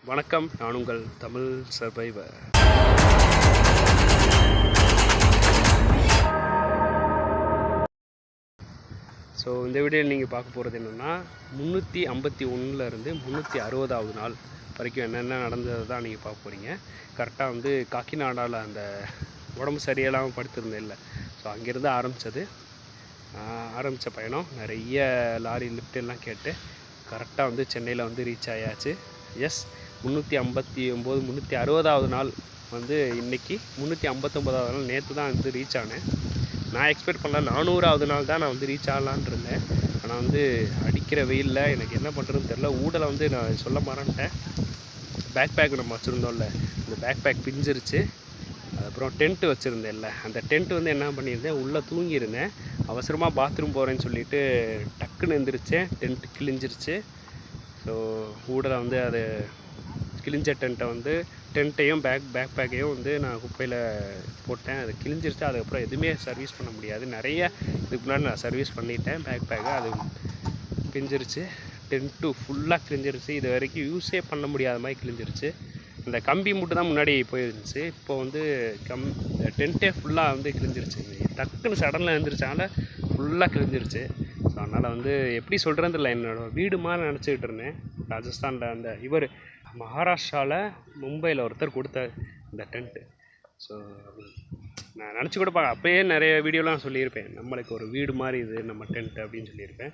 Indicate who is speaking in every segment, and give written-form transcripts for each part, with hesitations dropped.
Speaker 1: வணக்கம், நான் உங்கள் தமிழ் சர்வைவர். ஸோ இந்த வீடியோவில் நீங்கள் பார்க்க போகிறது என்னென்னா 351லேருந்து 360வது நாள் வரைக்கும் என்னென்ன நடந்தது தான் நீங்கள் பார்க்க போகிறீங்க. கரெக்டாக வந்து காக்கிநாடாவில் அந்த உடம்பு சரியில்லாமல் படுத்திருந்தேன் இல்லை, ஸோ அங்கேருந்து ஆரம்பித்த பயணம் நிறைய லாரி லிஃப்ட் எல்லாம் கேட்டு கரெக்டாக வந்து சென்னையில் வந்து ரீச் ஆயாச்சு. எஸ், 359 360வது நாள் வந்து இன்றைக்கி, 359வது நாள் நேற்று தான் வந்து ரீச் ஆனேன். நான் எக்ஸ்பெக்ட் பண்ணல 400வது நாள் தான் நான் வந்து ரீச் ஆகலான் இருந்தேன். ஆனால் வந்து அடிக்கிற வெயிலில் எனக்கு என்ன பண்ணுறதுன்னு தெரில. ஊடலை வந்து நான் சொல்ல மறந்துட்டேன். பேக் நம்ம வச்சுருந்தோம்ல, இந்த பேக் பிஞ்சிருச்சு. அப்புறம் டென்ட்டு வச்சுருந்தேன்ல, அந்த டென்ட்டு வந்து என்ன பண்ணியிருந்தேன், உள்ளே தூங்கியிருந்தேன். அவசரமாக பாத்ரூம் போகிறேன்னு சொல்லிவிட்டு டக்குன்னு எழுந்திரிச்சேன், டென்ட்டு கிழிஞ்சிருச்சு. ஸோ ஊடலை வந்து அது கிழிஞ்ச டென்ட்டையும் பேக்கையும் வந்து நான் குப்பையில் போட்டேன். அது கிழிஞ்சிருச்சு. அதுக்கப்புறம் எதுவுமே சர்வீஸ் பண்ண முடியாது. நிறைய இதுக்கு முன்னாடி நான் சர்வீஸ் பண்ணிட்டேன் பேக்கை, அது கிழிஞ்சிருச்சு. டென்ட்டு ஃபுல்லாக கிழிஞ்சிருச்சு. இது வரைக்கும் யூஸே பண்ண முடியாத மாதிரி கிழிஞ்சிருச்சு. இந்த கம்பி மட்டும் தான் முன்னாடி போயிருந்துச்சு. இப்போ வந்து டென்ட்டே ஃபுல்லாக வந்து கிழிஞ்சிருச்சு. டக்குன்னு சடனில் எழுந்திரிச்சால ஃபுல்லாக கிழிஞ்சிருச்சு. ஸோ அதனால் வந்து எப்படி சொல்கிறேன்னு தெரியல. என்னோடய வீடு மாதிரி நினச்சிக்கிட்டு இருந்தேன். ராஜஸ்தானில் அந்த இவர் மகாராஷ்டிராவில் மும்பையில் ஒருத்தர் கொடுத்தார் இந்த டென்ட்டு. ஸோ நான் நினச்சி கூட அப்போயே நிறைய வீடியோலாம் சொல்லியிருப்பேன், நம்மளுக்கு ஒரு வீடு மாதிரி இது நம்ம டென்ட் அப்படின்னு சொல்லியிருப்பேன்.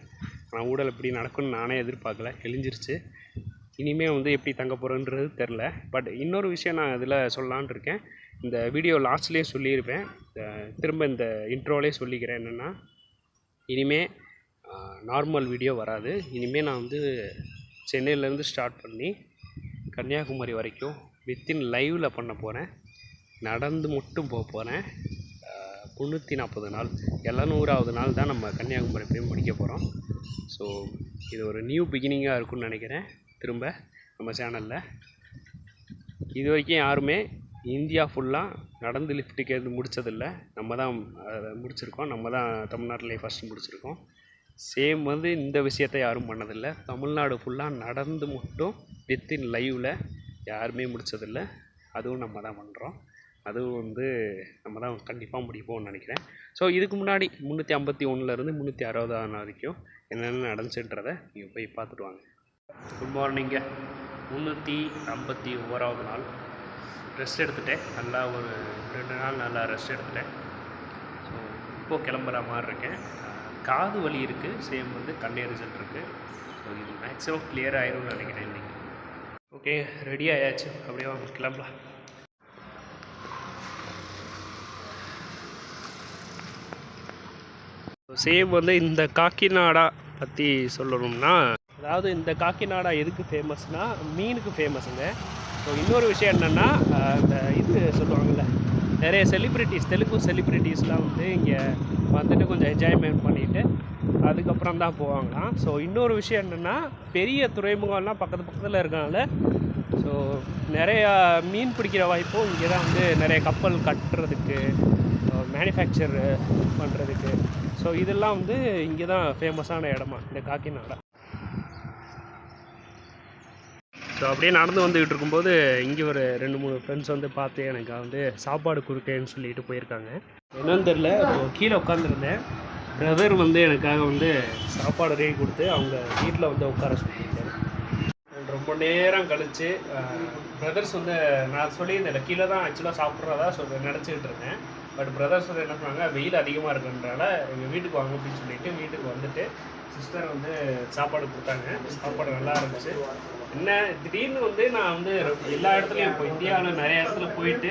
Speaker 1: ஆனால் ஊடல் இப்படி நடக்கும்னு நானே எதிர்பார்க்கல, கிழிஞ்சிருச்சு. இனிமேல் வந்து எப்படி தங்க போகிறேன்றது தெரில. பட் இன்னொரு விஷயம் நான் இதில் சொல்லலான் இருக்கேன். இந்த வீடியோ லாஸ்ட்லேயும் சொல்லியிருப்பேன், திரும்ப இந்த இன்ட்ரோலே சொல்லிக்கிறேன். என்னென்னா, இனிமேல் நார்மல் வீடியோ வராது. இனிமேல் நான் வந்து சென்னையிலேருந்து ஸ்டார்ட் பண்ணி கன்னியாகுமரி வரைக்கும் வித்தின் லைவில் பண்ண போகிறேன். நடந்து மட்டும் போக போகிறேன். 340 நாள் 700வது நாள் தான் நம்ம கன்னியாகுமரி போய் முடிக்க போகிறோம். ஸோ இது ஒரு நியூ பிகினிங்காக இருக்கும்னு நினைக்கிறேன். திரும்ப நம்ம சேனலில் இது வரைக்கும் யாருமே இந்தியா ஃபுல்லாக நடந்து லிஃப்ட்டுக்கு எது முடித்ததில்லை. நம்ம தான் முடிச்சிருக்கோம். நம்ம தான் தமிழ்நாட்டிலே ஃபஸ்ட்டு முடிச்சிருக்கோம். சேம் வந்து இந்த விஷயத்தை யாரும் பண்ணதில்லை. தமிழ்நாடு ஃபுல்லாக நடந்து மட்டும் வித்தின் லைவில் யாருமே முடித்ததில்லை. அதுவும் நம்ம தான் பண்ணுறோம். அதுவும் வந்து நம்ம தான் கண்டிப்பாக முடிப்போம்னு நினைக்கிறேன். ஸோ இதுக்கு முன்னாடி 351லேருந்து 360வது நாள் வரைக்கும் என்னென்ன நடந்துச்சுன்றதை நீங்கள் போய் பார்த்துட்டு வாங்க. குட் மார்னிங்க. 351வது நாள் ரெஸ்ட் எடுத்துகிட்டேன். நல்லா ஒரு 2 நாள் நல்லா ரெஸ்ட் எடுத்துகிட்டேன். ஸோ இப்போது கிளம்புற மாதிரி இருக்கேன். காது வலி இருக்குது, சேம் வந்து கண்ணே ரிசல்ட் இருக்குது. ஸோ இது மேக்ஸிமம் கிளியர் ஆயிரும்னு நினைக்கிறேன் இன்றைக்கி. ஓகே, ரெடி ஆயாச்சு. அப்படியே கிளம்பலாம். சேம் வந்து இந்த காக்கிநாடா பற்றி சொல்லணும்னா, அதாவது இந்த காக்கிநாடா எதுக்கு ஃபேமஸ்னால் மீனுக்கு ஃபேமஸுங்க. ஸோ இன்னொரு விஷயம் என்னென்னா, இந்த இது சொல்லுவாங்கள்ல, நிறைய தெலுங்கு செலிப்ரிட்டிஸ்லாம் வந்து இங்கே வந்துட்டு கொஞ்சம் என்ஜாய்மெண்ட் பண்ணிவிட்டு அதுக்கப்புறம் தான் போவாங்களாம். ஸோ இன்னொரு விஷயம் என்னென்னா, பெரிய துறைமுகம்லாம் பக்கத்தில் இருக்கனால ஸோ நிறையா மீன் பிடிக்கிற வாய்ப்பும் இங்கே தான் வந்து நிறைய கப்பல் கட்டுறதுக்கு, மேனுஃபேக்சர் பண்ணுறதுக்கு. ஸோ இதெல்லாம் வந்து இங்கே தான் ஃபேமஸான இடமா இந்த காக்கிநாடா. ஸோ அப்படியே நடந்து வந்துக்கிட்டு இருக்கும்போது இங்கே ஒரு 2-3 ஃப்ரெண்ட்ஸ் வந்து பார்த்து எனக்கு வந்து சாப்பாடு கொடுக்கேன்னு சொல்லிட்டு போயிருக்காங்க. என்னன்னு தெரில. இப்போ கீழே உட்காந்துருந்தேன். பிரதர் வந்து எனக்காக வந்து சாப்பாடு ரெடி கொடுத்து அவங்க வீட்டில் வந்து உட்கார சொல்லியிருக்காரு. ரொம்ப நேரம் கழித்து பிரதர்ஸ் வந்து நான் சொல்லியிருந்தேன் கீழே தான் ஆக்சுவலாக சாப்பிட்றதா நினச்சிக்கிட்டு இருந்தேன். பட் பிரதர்ஸ் வந்து என்ன சொன்னாங்க, வெயில் அதிகமாக இருக்குன்றனால எங்கள் வீட்டுக்கு வாங்க அப்படின்னு சொல்லிட்டு வீட்டுக்கு வந்துட்டு சிஸ்டர் வந்து சாப்பாடு கொடுத்தாங்க. சாப்பாடு நல்லா இருந்துச்சு. என்ன திடீர்னு வந்து நான் வந்து எல்லா இடத்துலையும் இப்போ இந்தியாவில் நிறைய இடத்துல போயிட்டு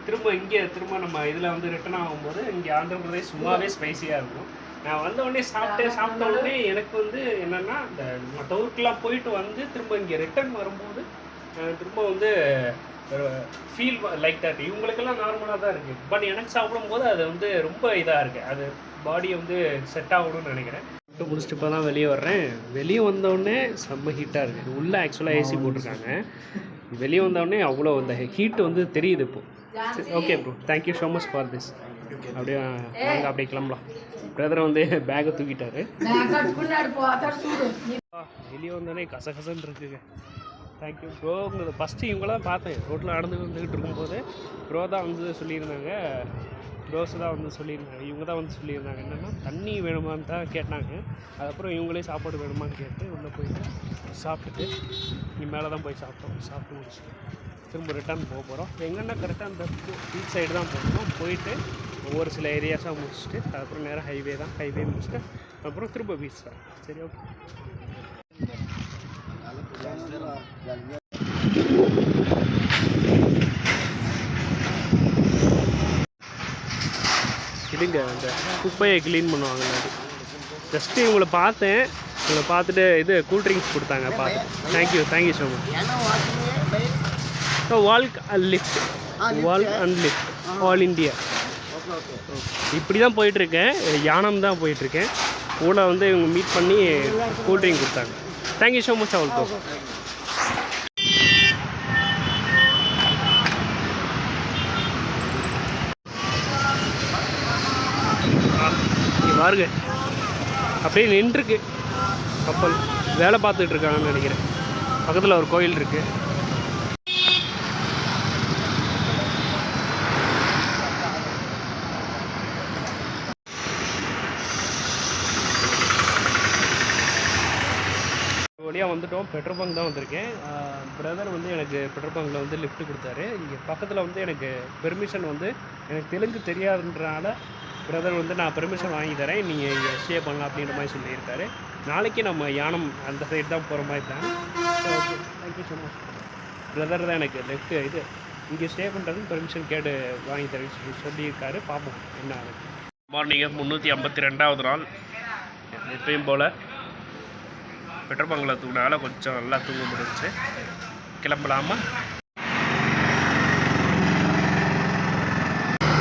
Speaker 1: திரும்ப நம்ம இதில் வந்து ரிட்டர்ன் ஆகும்போது இங்கே ஆந்திர பிரதேஷ் சும்மாவே ஸ்பைஸியாக இருக்கும். நான் வந்த உடனே சாப்பிட்ட உடனே எனக்கு வந்து என்னென்னா, இந்த மற்ற ஊருக்கெலாம் போயிட்டு வந்து திரும்ப இங்கே ரிட்டர்ன் வரும்போது திரும்ப வந்து ஃபீல் லைக் தட். இவங்களுக்கெல்லாம் நார்மலாக தான் இருக்குது. பட் எனக்கு சாப்பிடும்போது அது வந்து ரொம்ப இதாக இருக்குது. அது பாடியை வந்து செட் ஆகணும்னு நினைக்கிறேன். முடிச்சுட்டு இப்போ தான் வெளியே வர்றேன். வெளியே வந்தோடனே செம்ம ஹீட்டாக இருக்குது. உள்ளே ஆக்சுவலாக ஏசி போட்டிருக்காங்க. வெளியே வந்தோடனே அவ்வளோ அந்த ஹீட்டு வந்து தெரியுது இப்போது. Okay bro, thank you so much for this. அப்படியே நாங்கள் அப்படியே கிளம்பலாம். பிரதர் வந்து பேக்கை தூக்கிட்டாரு. வெளியே வந்தோடனே கசகசன்னு இருக்குங்க. Thank you bro. ஃபஸ்ட்டு இவங்கள தான் பார்த்தேன் ரோட்டில் வந்துக்கிட்டு இருக்கும்போது ப்ரோ தான் வந்து சொல்லியிருந்தாங்க, ப்ரோஸ் தான் வந்து சொல்லியிருந்தாங்க, இவங்க தான் வந்து சொல்லியிருந்தாங்க என்னென்னா தண்ணி வேணுமான்னு தான் கேட்டாங்க. அதுக்கப்புறம் இவங்களே சாப்பாடு வேணுமான்னு கேட்டு உள்ளே போயிட்டு சாப்பிட்டுட்டு இங்கே மேலே தான் போய் சாப்பிட்டு முடிச்சுட்டு திரும்ப ரிட்டர்ன் போகிறோம். எங்கன்னா கரெக்டாக அந்த பீச் சைடு தான் போகணும். போயிட்டு ஒவ்வொரு சில ஏரியாஸாக முடிச்சுட்டு அதுக்கப்புறம் நேராக ஹைவே முடிச்சுட்டு அப்புறம் திரும்ப பீச் தான். சரி, ஓகே. இதுங்க அந்த குப்பையை க்ளீன் பண்ணுவாங்க. ஜஸ்ட்டு இவங்களை பார்த்தேன், இவங்களை பார்த்துட்டு இது கூல்ட்ரிங்க்ஸ் கொடுத்தாங்க. Thank you so much. Walk and lift all India இப்படி தான் போயிட்டுருக்கேன். யானம் தான் போயிட்டுருக்கேன். கூட வந்து இவங்க மீட் பண்ணி கூல்ட்ரிங்க் கொடுத்தாங்க. தேங்க்யூ ஸோ மச் அவளுக்கு. பாருங்க அப்படியே நின்றுருக்கு கப்பல், வேலை பார்த்துட்டு இருக்காங்கன்னு நினைக்கிறேன். பக்கத்தில் ஒரு கோயில் இருக்கு. வழியாக வந்துட்டோம். பெட்ரோல் பங்க் தான் வந்திருக்கேன். பிரதர் வந்து எனக்கு பெட்ரோல் பங்கில் வந்து லிஃப்ட் கொடுத்தாரு. இங்கே பக்கத்தில் வந்து எனக்கு பெர்மிஷன் வந்து எனக்கு தெலுங்கு தெரியாதுன்றனால பிரதர் வந்து நான் பெர்மிஷன் வாங்கி தரேன், நீங்கள் இங்கே ஸ்டே பண்ணலாம் அப்படின்ற மாதிரி சொல்லியிருக்காரு. நாளைக்கு நம்ம யானம் அந்த சைடு தான் போகிற மாதிரி தான். Okay, thank you so much. Brother தான் எனக்கு லெஃப்ட் இது இங்கே ஸ்டே பண்ணுறதுக்கு பெர்மிஷன் கேட்டு வாங்கி தரேன்னு சொல்லியிருக்காரு. பார்ப்போம் என்ன ஆகுது. மார்னிங்கு 352வது நாள். எப்பயும் போல் பெட்ரோல் பங்கில் தூங்கினால கொஞ்சம் நல்லா தூங்க முடிஞ்சிச்சு. கிளம்பலாமா?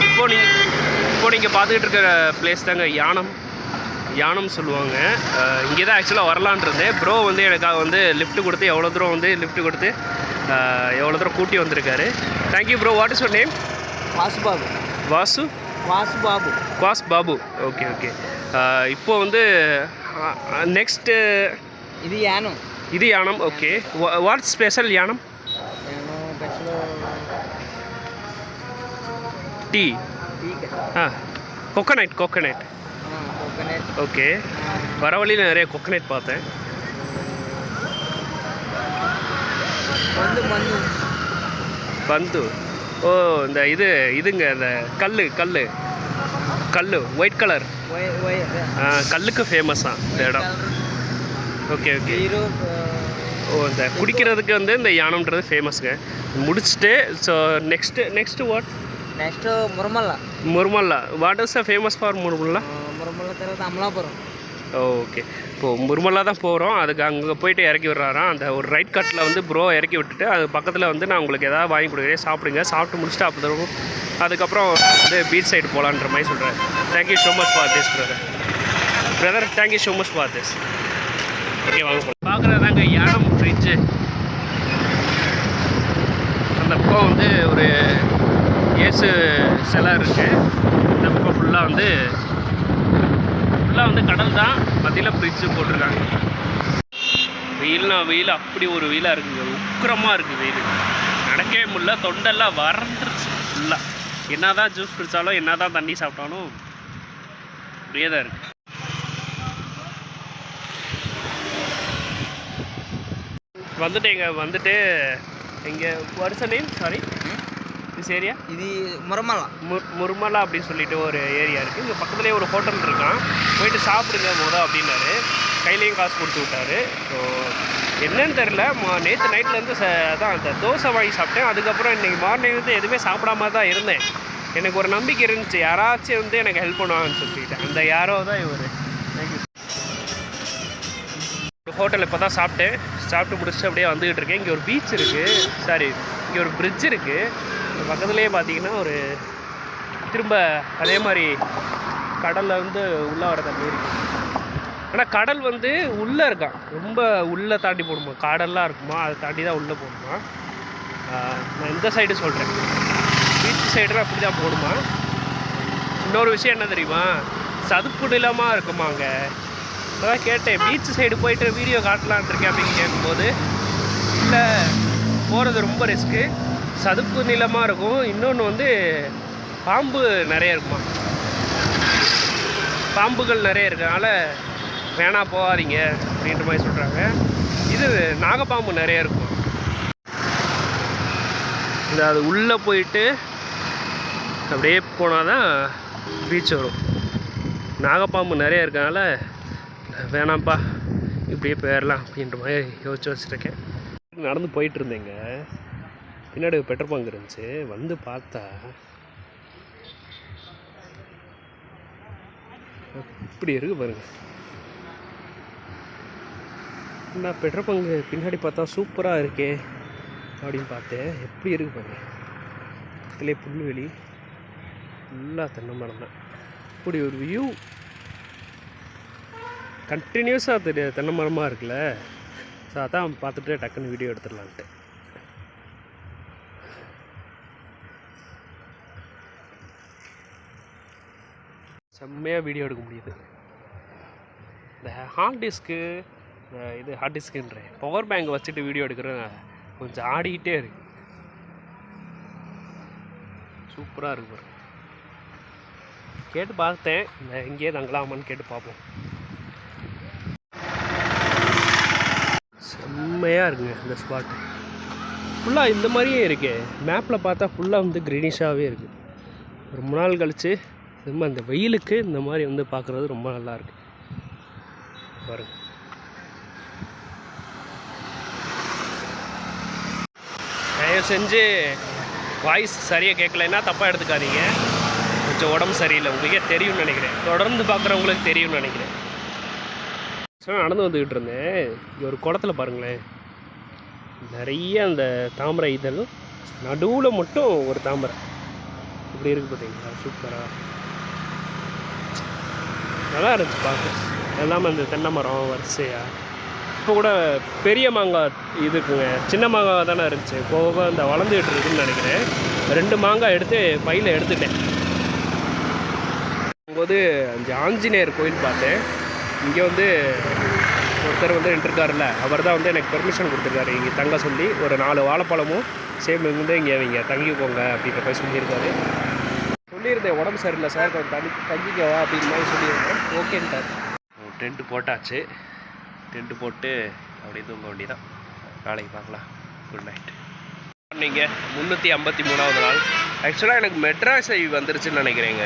Speaker 1: இப்போ நீங்கள் பார்த்துக்கிட்டு இருக்கிற பிளேஸ் தாங்க யானம் சொல்லுவாங்க. இங்கே தான் ஆக்சுவலாக வரலான்றது. ப்ரோ வந்து எனக்காக வந்து லிஃப்ட் கொடுத்து எவ்வளோ தூரம் வந்து லிஃப்ட் கொடுத்து எவ்வளோ தூரம் கூட்டி வந்திருக்காரு. Thank you bro. What is your name? Vasu Babu. Okay. இப்போ வந்து நெக்ஸ்ட்டு இது Yanam. Okay, what special Yanam? Tea. Coconut. Okay, வர வழியில் நிறைய கோகனட் பார்த்தேன். பந்து. ஓ, இந்த இதுங்க இந்த கல் ஒயிட் கலர் கல்லுக்கு ஃபேமஸாக இந்த இடம். ஓகே. ஓ, இந்த குடிக்கிறதுக்கு வந்து இந்த யானம்ன்றது ஃபேமஸ்ங்க. முடிச்சுட்டு so next what?
Speaker 2: Next
Speaker 1: Murumalla. What is famous for Murumalla?
Speaker 2: తర్వాత అమలాపురం.
Speaker 1: ஓகே, இப்போது முருமல்லா தான் போகிறோம். அதுக்கு அங்கே போயிட்டு இறக்கி விட்றாராம். அந்த ஒரு ரைட் கட்டில் வந்து ப்ரோ இறக்கி விட்டுட்டு அது பக்கத்தில் வந்து நான் உங்களுக்கு எதாவது வாங்கி கொடுக்குறேன், சாப்பிடுங்க. சாப்பிட்டு முடிச்சுட்டு அப்புறம் அதுக்கப்புறம் வந்து பீச் சைடு போகலான்ற மாதிரி சொல்கிறேன். Thank you so much for this brother. Thank you so much for this. Okay, வாங்க போகலாம். பார்க்குறதாங்க யானம் பிரிட்ஜு. அந்த பக்கம் வந்து ஒரு இயேசு சிலை இருக்குது. இந்த பக்கம் ஃபுல்லாக வந்து கடல் தான், மத்தியில் பிரிட்ஜு போட்டிருக்காங்க. வெயில் அப்படி ஒரு வெயிலாக இருக்குங்க, உக்கிரமாக இருக்குது வெயில். நடக்கவே முடியல, தொண்டெல்லாம் வறந்துருச்சு ஃபுல்லாக. என்ன தான் ஜூஸ் குடித்தாலும் என்ன தான் தண்ணி சாப்பிட்டாலும் அப்படியே தான் இருக்குது. வந்துட்டு இங்கே வருஷ நேம் சாரி திஸ் ஏரியா
Speaker 2: இது
Speaker 1: முருமலா அப்படின்னு சொல்லிட்டு ஒரு ஏரியா இருக்குது. இங்கே பக்கத்துலேயே ஒரு ஹோட்டல் இருக்கான், போயிட்டு சாப்பிடுங்க அப்படின்னாரு. கையிலையும் காசு கொடுத்து விட்டாரு. ஸோ என்னன்னு தெரில, நேற்று நைட்லேருந்து அதான் அந்த தோசை வாங்கி சாப்பிட்டேன். அதுக்கப்புறம் இன்றைக்கி மார்னிங் வந்து எதுவுமே சாப்பிடாம தான் இருந்தேன். எனக்கு ஒரு நம்பிக்கை இருந்துச்சு, யாராச்சும் வந்து எனக்கு ஹெல்ப் பண்ணுவாங்கன்னு சொல்லிட்டு. அந்த யாரோ தான் இவர். தேங்க்யூ. ஒரு ஹோட்டல் இப்போ தான் சாப்பிட்டு முடிச்சுட்டு அப்படியே வந்துக்கிட்டு இருக்கேன். இங்கே ஒரு பீச் இருக்குது, சாரி இங்கே ஒரு பிரிட்ஜ் இருக்குது. பக்கத்துலேயே பார்த்தீங்கன்னா ஒரு திரும்ப அதே மாதிரி கடலில் வந்து உள்ளே வர தண்ணி இருக்குது. ஆனால் கடல் வந்து உள்ளே இருக்கான், ரொம்ப உள்ளே தாண்டி போகணுமா, காடெல்லாம் இருக்குமா, அதை தாண்டி தான் உள்ளே போகணுமா. நான் இந்த சைடு சொல்கிறேன், பீச் சைடுலாம் அப்படி தான் போகணுமா. இன்னொரு விஷயம் என்ன தெரியுமா, சதுப்பு நிலமாக இருக்குமா அங்கே. அதான் கேட்டேன், பீச் சைடு போயிட்டு வீடியோ காட்டலான் இருக்கேன் அப்படின்னு கேட்கும்போது ஹைட்டில் போகிறது ரொம்ப ரிஸ்க்கு. சதுப்பு நிலமாக இருக்கும். இன்னொன்று வந்து பாம்பு நிறைய இருக்குமா, பாம்புகள் நிறைய இருக்கனால வேணாம் போகாதீங்க அப்படின்ற மாதிரி சொல்கிறாங்க. இது நாகப்பாம்பு நிறைய இருக்கும். இந்த அது உள்ளே போயிட்டு அப்படியே போனால் தான் பீச் வரும். நாகப்பாம்பு நிறைய இருக்கனால வேணாம்ப்பா இப்படியே போயிடலாம் அப்படின்ற மாதிரி யோசிச்சு வச்சுருக்கேன். நடந்து போயிட்டு இருந்தேங்க, பின்னாடி பெட்ரோல் பங்க் இருந்துச்சு. வந்து பார்த்தா இப்படி இருக்கு பாருங்க. நான் பெட்ரோல் பங்கு பின்னாடி பார்த்தா சூப்பராக இருக்கே அப்படின்னு பார்த்தேன். எப்படி இருக்கு பாருங்க. இதிலே புல்வெளி ஃபுல்லாக தென்னை மரம் தான். இப்படி ஒரு வியூ கண்டினியூஸாக தென்னை மரமாக இருக்குல்ல. ஸோ அதான் பார்த்துட்டு டக்குன்னு வீடியோ எடுத்துடலான்ட்டு. செம்மையாக வீடியோ எடுக்க முடியுது. இந்த ஹார்ட் டிஸ்க்கு, இது ஹார்ட் டிஸ்க்குன்றேன், பவர் பேங்க் வச்சுட்டு வீடியோ எடுக்கிறேன். கொஞ்சம் ஆடிக்கிட்டே இருக்கு. சூப்பராக இருக்கு பாரு. கேட்டு பார்த்தேன், இந்த எங்கேயே தங்கலாமான்னு கேட்டு பார்ப்போம். செம்மையாக இருக்குங்க இந்த ஸ்பாட்டு. ஃபுல்லாக இந்த மாதிரியே இருக்கு. மேப்பில் பார்த்தா ஃபுல்லாக வந்து க்ரீனிஷாகவே இருக்குது. ரொம்ப நாள் கழித்து ரொம்ப அந்த வெயிலுக்கு இந்த மாதிரி வந்து பார்க்குறது ரொம்ப நல்லாயிருக்கு பாருங்க. தயவு செஞ்சு வாய்ஸ் சரியாக கேட்கலைன்னா தப்பாக எடுத்துக்காதீங்க. கொஞ்சம் உடம்பு சரியில்லை, உங்களுக்கே தெரியும்னு நினைக்கிறேன். தொடர்ந்து பார்க்குறவங்களுக்கு தெரியும்னு நினைக்கிறேன். ஸோ நடந்து வந்துக்கிட்டு இருந்தேன். இங்கே ஒரு குளத்தில் பாருங்களேன், நிறைய அந்த தாமரை இதழ், நடுவில் மட்டும் ஒரு தாமரை இப்படி இருக்குது பார்த்தீங்களா. சூப்பராக நல்லா இருந்துச்சு பார்க்க. எல்லாமே அந்த தென்னை மரம் வரிசையாக. இப்போ கூட பெரிய மாங்காய் இது இருக்குங்க, சின்ன மாங்காய் தானே இருந்துச்சு. போக அந்த வளர்ந்துக்கிட்டு இருக்குதுன்னு நினைக்கிறேன். 2 மாங்காய் எடுத்து பையில் எடுத்துட்டேன். போது அந்த ஆஞ்சநேயர் கோயில் பார்த்தேன். இங்கே வந்து ஒருத்தர் வந்து நின்றுருக்காருல்ல, அவர் தான் வந்து எனக்கு பெர்மிஷன் கொடுத்துருக்காரு இங்கே தங்க சொல்லி. ஒரு 4 வாழைப்பழமும் சேம் வந்து இங்கே தங்கிக்கோங்க அப்படின்ற மாதிரி சொல்லியிருக்காரு. சொல்லியிருந்தேன் உடம்பு சரியில்லை சார், கொஞ்சம் தங்கிக்கவா அப்படின்னு மாதிரி சொல்லியிருந்தேன். ஓகேன்ட்டார். டென்ட்டு போட்டாச்சு. டென்ட்டு போட்டு அப்படியே தூங்க வேண்டியதான். நாளைக்கு பார்க்கலாம். Good night. நீங்கள் 353வது நாள். ஆக்சுவலாக எனக்கு மெட்ராஸ் ஐ வந்துருச்சுன்னு நினைக்கிறேங்க.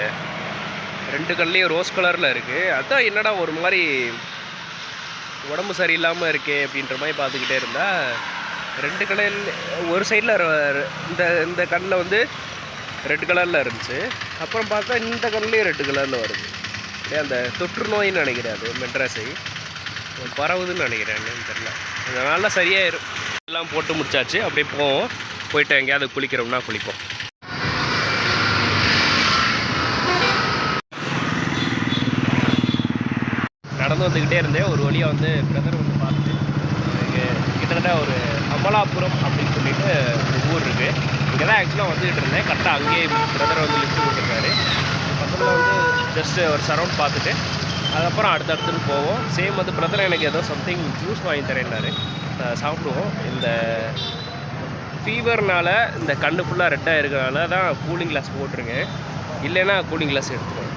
Speaker 1: 2 கண்லேயும் ரோஸ் கலரில் இருக்குது. அதுதான் என்னடா ஒரு மாதிரி உடம்பு சரியில்லாமல் இருக்கே அப்படின்ற மாதிரி பார்த்துக்கிட்டே இருந்தால் 2 கலர் ஒரு சைடில் இந்த கண்ணில் வந்து ரெட் கலரில் இருந்துச்சு. அப்புறம் பார்த்தா இந்த கண்லேயும் ரெட் கலரில் வருது. அப்படியே அந்த தொற்று நோயின்னு நினைக்கிறேன். அது மெட்ராஸை பரவுதுன்னு நினைக்கிறேன், என்னன்னு தெரியல. அதனால சரியாயிரும். எல்லாம் போட்டு முடிச்சாச்சு. அப்படியே போவோம். போயிட்டு எங்கேயாவது குளிக்கிறோம்னா குளிப்போம். நடந்து வந்துக்கிட்டே இருந்தேன். ஒரு வழியாக வந்து பிரதர் வந்து பார்த்துட்டு, எனக்கு கிட்டத்தட்ட ஒரு அமலாபுரம் அப்படின்னு சொல்லிட்டு ஒரு ஊர் இருக்குது. இங்கே தான் ஆக்சுவலாக வந்துக்கிட்டு இருந்தேன். கரெக்டாக அங்கேயே பிரதர் வந்து லிஃப்ட் கொடுத்துருக்காரு. பக்கத்தில் வந்து ஜஸ்ட்டு ஒரு சரௌண்ட் பார்த்துட்டு அதுக்கப்புறம் அடுத்தடுத்துன்னு போவோம். சேம் வந்து பிரதர் எனக்கு ஏதோ சம்திங் ஜூஸ் வாங்கி தரேன்னாரு. சாப்பிடுவோம். இந்த ஃபீவர்னால் இந்த கண்ணு ஃபுல்லாக ரெட்டாக இருக்கிறனால தான் கூலிங் கிளாஸ் போட்டிருக்கேன். இல்லைன்னா கூலிங் கிளாஸ் எடுத்துருவேன்.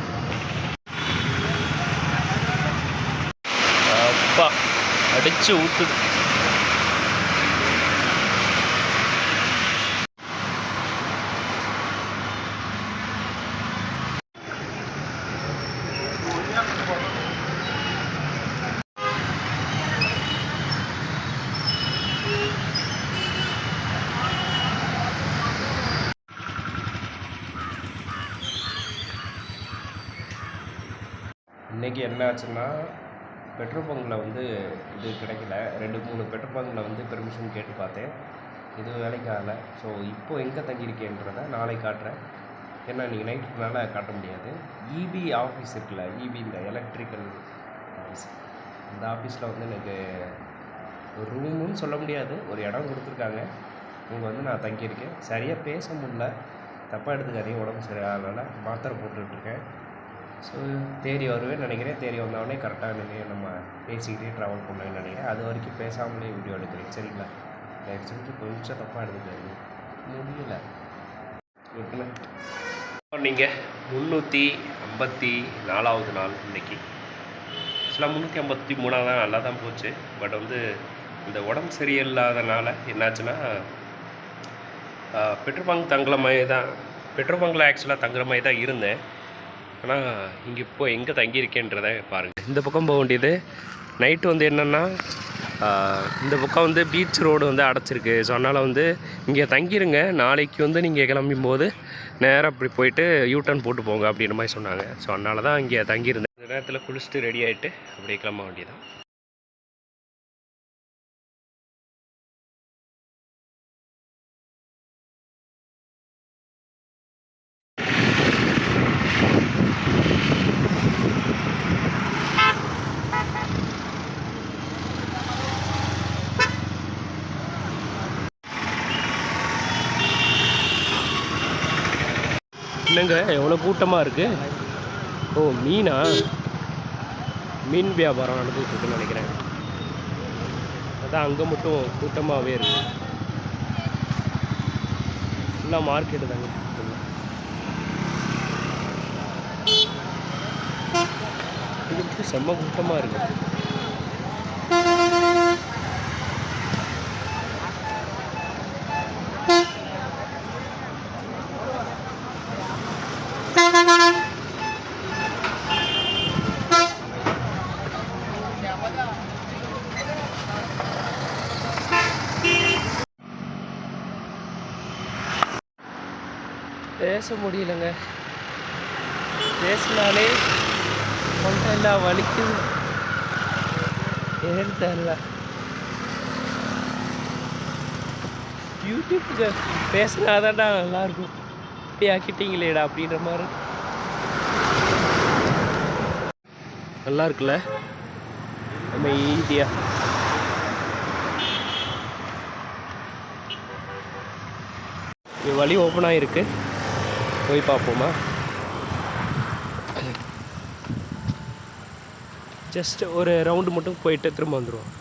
Speaker 1: அப்பா அடிச்சு ஊற்றுது. இன்றைக்கி என்ன ஆச்சுன்னா, பெட்ரோல் பங்கில் வந்து இது கிடைக்கல. 2-3 பெட்ரோல் பங்கில் வந்து பெர்மிஷன் கேட்டு பார்த்தேன். இது வேலைக்கு ஆகலை. ஸோ இப்போது எங்கே தங்கியிருக்கேன்றதை நாளைக்கு காட்டுறேன். ஏன்னா இன்றைக்கி நைட்டுனால காட்ட முடியாது. இபி ஆஃபீஸ் இருக்குல்ல, இபி இந்த எலக்ட்ரிக்கல் ஆஃபீஸ், இந்த ஆஃபீஸில் வந்து எனக்கு ஒரு ரூமுன்னு சொல்ல முடியாது, ஒரு இடம் கொடுத்துருக்காங்க. இங்கே வந்து நான் தங்கியிருக்கேன். சரியாக பேச முடியல, தப்பாக எடுத்துக்காதீங்க. உடம்பு சரியாகனால மாத்திரை போட்டுட்ருக்கேன். ஸோ தேடி வருவேன்னு நினைக்கிறேன். தேடி வந்தவொடனே கரெக்டாக நம்ம பேசிக்கிட்டே ட்ராவல் பண்ணேன்னு நினைக்கிறேன். அது வரைக்கும் பேசாமலே வீடியோ எடுக்கிறேன். சரிங்களா? கொஞ்சம் தப்பாக எடுத்துக்காது முடியல. நீங்கள் 354வது நாள் இன்னைக்கு. ஆக்சுவலாக 353 தான் நல்லா தான் போச்சு. பட் வந்து இந்த உடம்பு சரியில்லாதனால என்னாச்சுன்னா பெட்ரோல் பங்க் தங்குற மாதிரி தான், பெட்ரோல் பங்கில் ஆக்சுவலாக தங்குற மாதிரி தான் இருந்தேன். ஆனால் இங்கே இப்போ எங்கே தங்கியிருக்கேன்றதை பாருங்கள். இந்த பக்கம் போக வேண்டியது. நைட்டு வந்து என்னென்னா இந்த பக்கம் வந்து பீச் ரோடு வந்து அடைச்சிருக்கு. ஸோ அதனால் வந்து இங்கே தங்கிடுங்க, நாளைக்கு வந்து நீங்கள் கிளம்பும் போது நேராக அப்படி போயிட்டு யூட்டர்ன் போட்டு போங்க அப்படின்ற மாதிரி சொன்னாங்க. ஸோ அதனால தான் இங்கே தங்கியிருந்தேன். இந்த நேரத்தில் குளிச்சுட்டு ரெடி ஆகிட்டு அப்படியே கிளம்ப வேண்டியதான். என்னங்க எவ்வளோ கூட்டமாக இருக்குது. ஓ மீனா, மீன் வியாபாரம் நடந்துகிட்டு இருக்குன்னு நினைக்கிறேன். அதான் அங்கே மட்டும் கூட்டமாகவே இருக்குது. ஃபுல்லாக மார்க்கெட்டு தாங்க. இது மட்டும் செம்ம கூட்டமாக இருக்குது. பேச முடியலங்க, பேசினாலே கொண்டெல்லாம் வலிக்குது. ஏன்னு தெரியல. யூடியூப்புக்கு பேசினாதான்டா நல்லாயிருக்கும், இப்படி ஆக்கிட்டீங்களேடா அப்படின்ற மாதிரி. நல்லா இருக்குல்ல நம்ம இந்தியா. இங்கே வழி ஓப்பன் ஆகிருக்கு, போய் பார்ப்போமா? ஜஸ்ட் ஒரு ரவுண்டு மட்டும் போயிட்டு திரும்ப வந்துடுவோம்.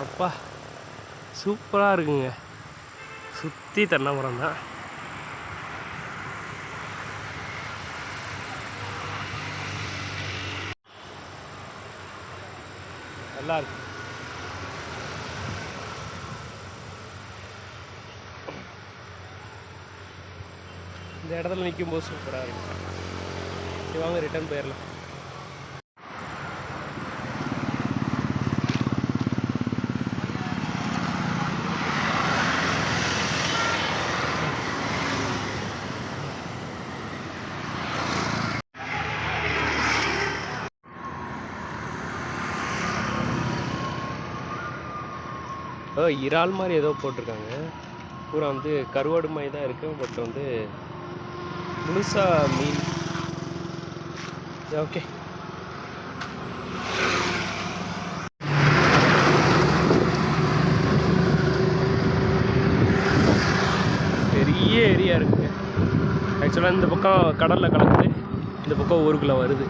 Speaker 1: அப்பா சூப்பராக இருக்குங்க, சுற்றி தென்னை மரம் தான். நல்லா இருக்கு. இந்த இடத்துல நிற்கும் போது சூப்பராக இருக்கும். சரி வாங்க ரிட்டர்ன் போயிடலாம். இறால் மாதிரி ஏதோ போட்டிருக்காங்க. பூரா வந்து கருவாடு மாதிரி தான் இருக்குது. பட் வந்து முழுசா மீன். ஓகே பெரிய ஏரியா இருக்குங்க. ஆக்சுவலாக இந்த பக்கம் கடலில் கலக்குது, இந்த பக்கம் ஊருக்குள்ளே வருது.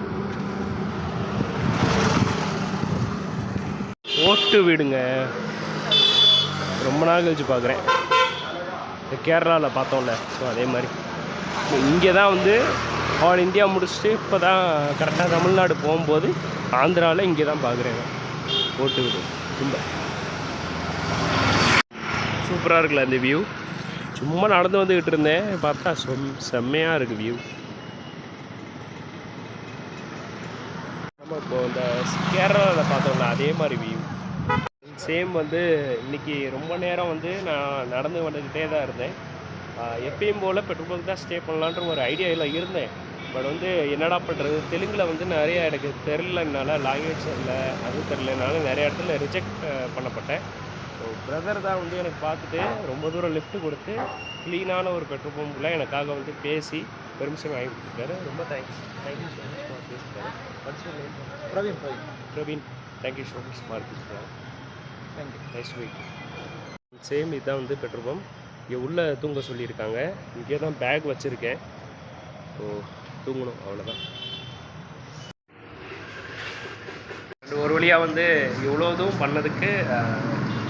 Speaker 1: ஓட்டு வீடுங்க, ரொம்ப நாள் கழிச்சு பார்க்குறேன். கேரளாவில் பார்த்தோம்ல, ஸோ அதே மாதிரி இங்கே தான் வந்து ஆல் இந்தியா முடிச்சுட்டு இப்போ தான் கரெக்டாக தமிழ்நாடு போகும்போது ஆந்திராவில் இங்கே தான் பார்க்குறேன் ஓட்டு வீடு. ரொம்ப சூப்பராக இருக்குல்ல அந்த வியூ. சும்மா நடந்து வந்துக்கிட்டு இருந்தேன், பார்த்தா செம்மையாக இருக்குது வியூ. நம்ம இப்போ இந்த கேரளாவில் பார்த்தோம்ல அதே மாதிரி வியூ சேம். வந்து இன்றைக்கி ரொம்ப நேரம் வந்து நான் நடந்து வந்துக்கிட்டே தான் இருந்தேன். எப்பயும் போல் பெட்ரோல் பங்க் தான் ஸ்டே பண்ணலான்ற ஒரு ஐடியாவில் இருந்தேன். பட் வந்து என்னடா பண்ணுறது, தெலுங்கில் வந்து நிறைய எனக்கு தெரிலனால, லாங்குவேஜ் இல்லை அது தெரிலனால நிறைய இடத்துல ரிஜெக்ட் பண்ணப்பட்டேன். ஸோ பிரதர் தான் வந்து எனக்கு பார்த்துட்டு ரொம்ப தூரம் லிஃப்ட் கொடுத்து க்ளீனான ஒரு பெட்ரோல் பம்பில் எனக்காக வந்து பேசி பெர்மிஷன் வாங்கி கொடுத்துருக்காரு. ரொம்ப thanks. Thank you so much for பேசுகிறேன். Praveen thank you so much for பேசுகிறேன். தேங்க்யூ. Nice week. சேம் இதுதான் வந்து பெட்ரோல் பம்ப். இங்கே உள்ளே தூங்க சொல்லியிருக்காங்க. இங்கே தான் பேக் வச்சுருக்கேன். ஸோ தூங்கணும், அவ்வளோதான். ஒரு வழியாக வந்து இவ்வளோ இதுவும் பண்ணதுக்கு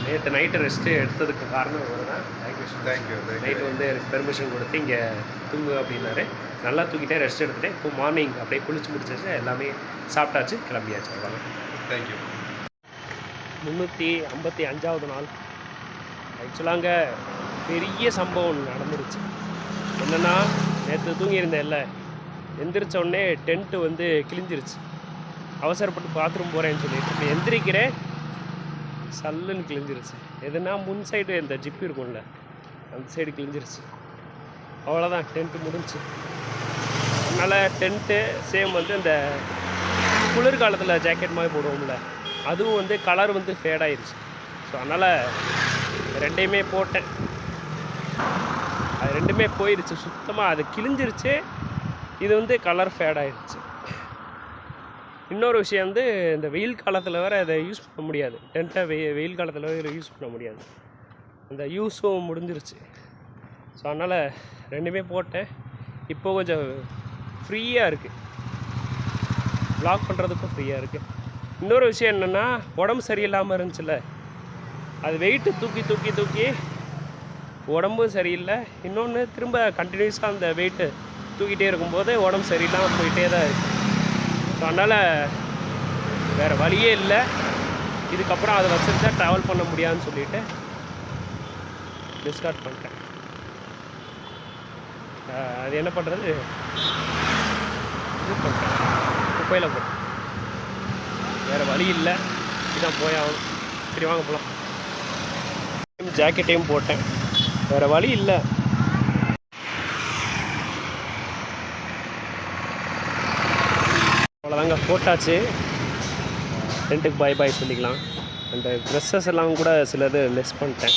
Speaker 1: நேற்று நைட்டு ரெஸ்ட்டு எடுத்ததுக்கு காரணம் இவர் தான்.
Speaker 3: தேங்க்யூ.
Speaker 1: நைட்டு வந்து எனக்கு பெர்மிஷன் கொடுத்து இங்கே தூங்கு அப்படின்னாரு. நல்லா தூக்கிட்டே ரெஸ்ட் எடுத்துகிட்டேன். இப்போ மார்னிங் அப்படியே குளிச்சு முடிச்சாச்சு, எல்லாமே சாப்பிட்டாச்சு, கிளம்பியாச்சு. அவ்வளோதான்.
Speaker 3: தேங்க்யூ.
Speaker 1: 355வது நாள். ஆக்சுவலாக அங்கே பெரிய சம்பவம் ஒன்று நடந்துருச்சு. என்னென்னா, நேற்று தூங்கியிருந்தேன்ல, எந்திரிச்ச உடனே டென்ட்டு வந்து கிழிஞ்சிருச்சு. அவசரப்பட்டு பாத்ரூம் போகிறேன்னு சொல்லிட்டு இப்போ எந்திரிக்கிறேன், சல்லுன்னு கிழிஞ்சிருச்சு. எதுனா முன் சைடு இந்த ஜிப்பு இருக்கும்ல, அந்த சைடு கிழிஞ்சிருச்சு. அவ்வளோதான், டென்ட்டு முடிஞ்சிச்சு. அதனால் டென்ட்டு சேம் வந்து இந்த குளிர்காலத்தில் ஜாக்கெட் மாதிரி போடுவோம்ல, அதுவும் வந்து கலர் வந்து ஃபேட் ஆயிடுச்சு. ஸோ அதனால் ரெண்டையுமே போட்டேன். அது ரெண்டுமே போயிடுச்சு சுத்தமாக. அது கிழிஞ்சிருச்சு, இது வந்து கலர் ஃபேட் ஆயிடுச்சு. இன்னொரு விஷயம் வந்து இந்த வெயில் காலத்தில் வேறு அதை யூஸ் பண்ண முடியாது. டென்ட்டை வெயில் காலத்தில் வேறு யூஸ் பண்ண முடியாது. அந்த யூஸும் முடிஞ்சிருச்சு. ஸோ அதனால் ரெண்டுமே போட்டேன். இப்போ கொஞ்சம் ஃப்ரீயாக இருக்குது, வ்ளாக் பண்ணுறதுக்கும் ஃப்ரீயாக இருக்குது. இன்னொரு விஷயம் என்னென்னா, உடம்பு சரியில்லாமல் இருந்துச்சுல்ல, அது வெயிட்டு தூக்கி உடம்பும் சரியில்லை. இன்னொன்று திரும்ப கண்டினியூஸாக அந்த வெயிட்டு தூக்கிட்டே இருக்கும்போது உடம்பு சரியில்லாமல் போயிட்டே தான் இருக்குது. ஸோ அதனால் வேறு வழியே இல்லை. இதுக்கப்புறம் அதை வச்சுருந்தா ட்ராவல் பண்ண முடியாதுன்னு சொல்லிவிட்டு டிஸ்கார்ட் பண்ணிட்டேன். அது என்ன பண்ணுறது, இது பண்ணிட்டேன், குப்பையில் போட்டேன். வேறு வழி இல்லை, இதுதான் போயாகணும். சரி வாங்க போகலாம். ஜாக்கெட்டையும் போட்டேன், வேறு வழி இல்லை. அவ்வளோதாங்க, போட்டாச்சு. டென்ட்டுக்கு பாய் சொல்லிக்கலாம். அந்த ட்ரெஸ்ஸஸ் எல்லாம் கூட சிலது லெஸ் பண்ணிட்டேன்.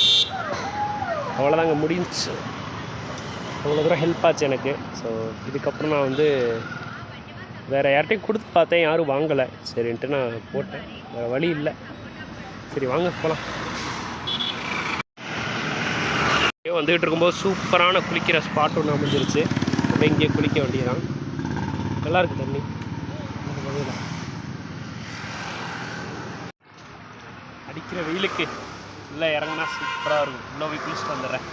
Speaker 1: அவ்வளோதாங்க, முடிஞ்சிச்சு. அவ்வளோ தூரம் ஹெல்ப் ஆச்சு எனக்கு. ஸோ இதுக்கப்புறம் நான் வந்து வேறு யார்கிட்டையும் கொடுத்து பார்த்தேன், யாரும் வாங்கலை. சரின்ட்டு நான் போட்டேன், வேறு வழி இல்லை. சரி வாங்க போகலாம். வந்துக்கிட்டு இருக்கும்போது சூப்பரான குளிக்கிற ஸ்பாட் ஒன்று அமைஞ்சிருச்சு. நம்ம இங்கே குளிக்க வேண்டியதான். நல்லாயிருக்கு தண்ணி. அடிக்கிற வெயிலுக்கு உள்ளே இறங்கினா சூப்பராக இருக்கும். உள்ளே போய் குளிச்சுட்டு வந்துடுறேன்.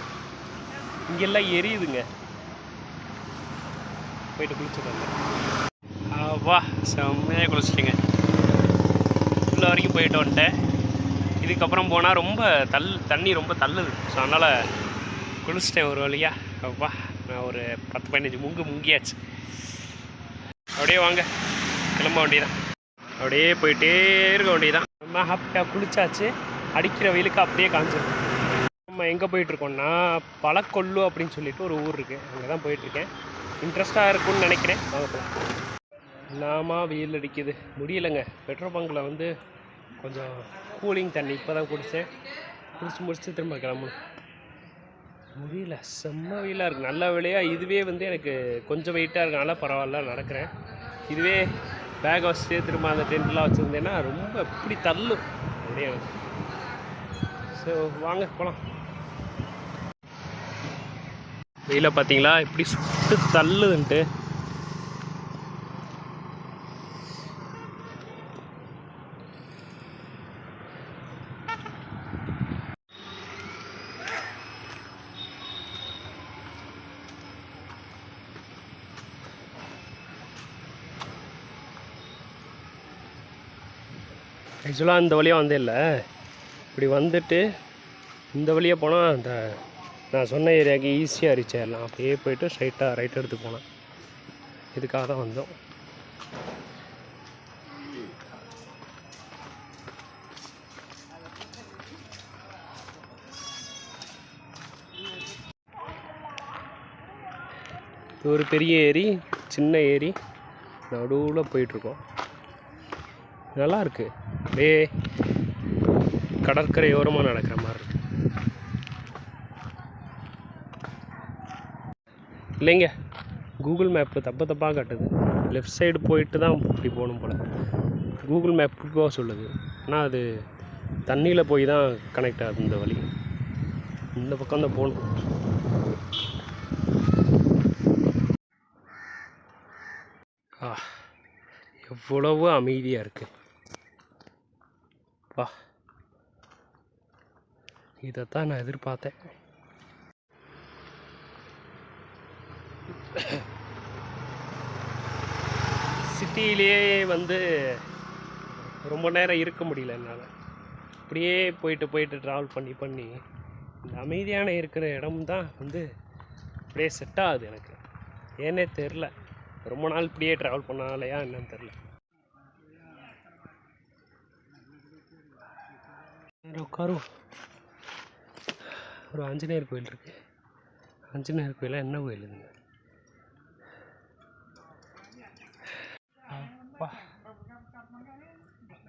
Speaker 1: இங்கெல்லாம் எரியுதுங்க, போயிட்டு குளிச்சுட்டு வந்துடுறேன். வா, செம்மையாக குளிச்சிட்டிங்க. உள்ளே வரைக்கும் போயிட்டு வந்துட்டேன். இதுக்கப்புறம் போனால் ரொம்ப தண்ணி ரொம்ப தள்ளுது. ஸோ அதனால் குளிச்சிட்டேன் ஒரு வழியாக. அப்பா, நான் ஒரு 10-15 முங்கியாச்சு. அப்படியே வாங்க, கிளம்ப வேண்டியதான். அப்படியே போயிட்டே இருக்க வேண்டியதான். நம்ம ஹாப்பியாக குளிச்சாச்சு. அடிக்கிற வெயிலுக்கு அப்படியே காஞ்சிடும். நம்ம எங்கே போயிட்டுருக்கோம்னா பழக்கொல்லு அப்படின்னு சொல்லிட்டு ஒரு ஊர் இருக்குது, அங்கே தான் போயிட்டுருக்கேன். இன்ட்ரெஸ்ட்டாக இருக்கும்னு நினைக்கிறேன். வாங்க போகலாம். நாமா வெயில் அடிக்குது, முடியலைங்க. பெட்ரோல் பங்கில் வந்து கொஞ்சம் கூலிங் தண்ணி இப்போ தான் குடித்தேன். முடிச்சு திரும்ப கிளம்பணும். முடியல, செம்ம வெயிலாக இருக்குது. நல்ல வேலையாக இதுவே வந்து எனக்கு கொஞ்சம் வெயிட்டாக இருக்கனால பரவாயில்ல, நடக்கிறேன். இதுவே பேக் வச்சுட்டு திரும்ப அந்த டென்ட்லாம் வச்சுருந்தேன்னா ரொம்ப இப்படி தள்ளும் அப்படியே. ஸோ வாங்க போகலாம். வெயில பார்த்தீங்களா இப்படி சுட்டு தள்ளுதுன்ட்டு. ஆக்சுவலாக இந்த வழியாக வந்தே இல்லை, இப்படி வந்துட்டு இந்த வழியாக போனால் அந்த நான் சொன்ன ஏரியாவுக்கு ஈஸியாக ரீச் ஆகிடலாம். அப்படியே போய்ட்டு ஸ்ட்ரைட்டாக ரைட் எடுத்து போனேன். இதுக்காக தான் வந்தோம். இது ஒரு பெரிய ஏரி, சின்ன ஏரி, நடுவில் போயிட்டுருக்கோம். நல்லா இருக்குது. அப்படியே கடற்கரையோரமாக நடக்கிற மாதிரி இருக்கு. இல்லைங்க, கூகுள் மேப்பு தப்பாக காட்டுது. லெஃப்ட் சைடு போயிட்டு தான் இப்படி போகணும் போல். கூகுள் மேப் போக சொல்லுது, ஆனால் அது தண்ணியில் போய் தான் கனெக்ட் ஆகுது. இந்த வழி இந்த பக்கம் தான் போகணும். எவ்வளவு அமைதியாக இருக்குது. வா, இதைத்தான் நான் எதிர்பார்த்தேன். சிட்டியிலேயே வந்து ரொம்ப நேரம் இருக்க முடியல என்னால். அப்படியே போயிட்டு ட்ராவல் பண்ணி இந்த அமைதியான இருக்கிற இடம் தான் வந்து அப்படியே செட் ஆகுது எனக்கு. ஏன்னே தெரில, ரொம்ப நாள் இப்படியே ட்ராவல் பண்ணாலையா என்னன்னு தெரில. உட்காரும். ஒரு ஆஞ்சநேயர் கோயில் இருக்கு. ஆஞ்சநேயர் கோயிலாக என்ன கோயில் இதுங்க? அப்பா,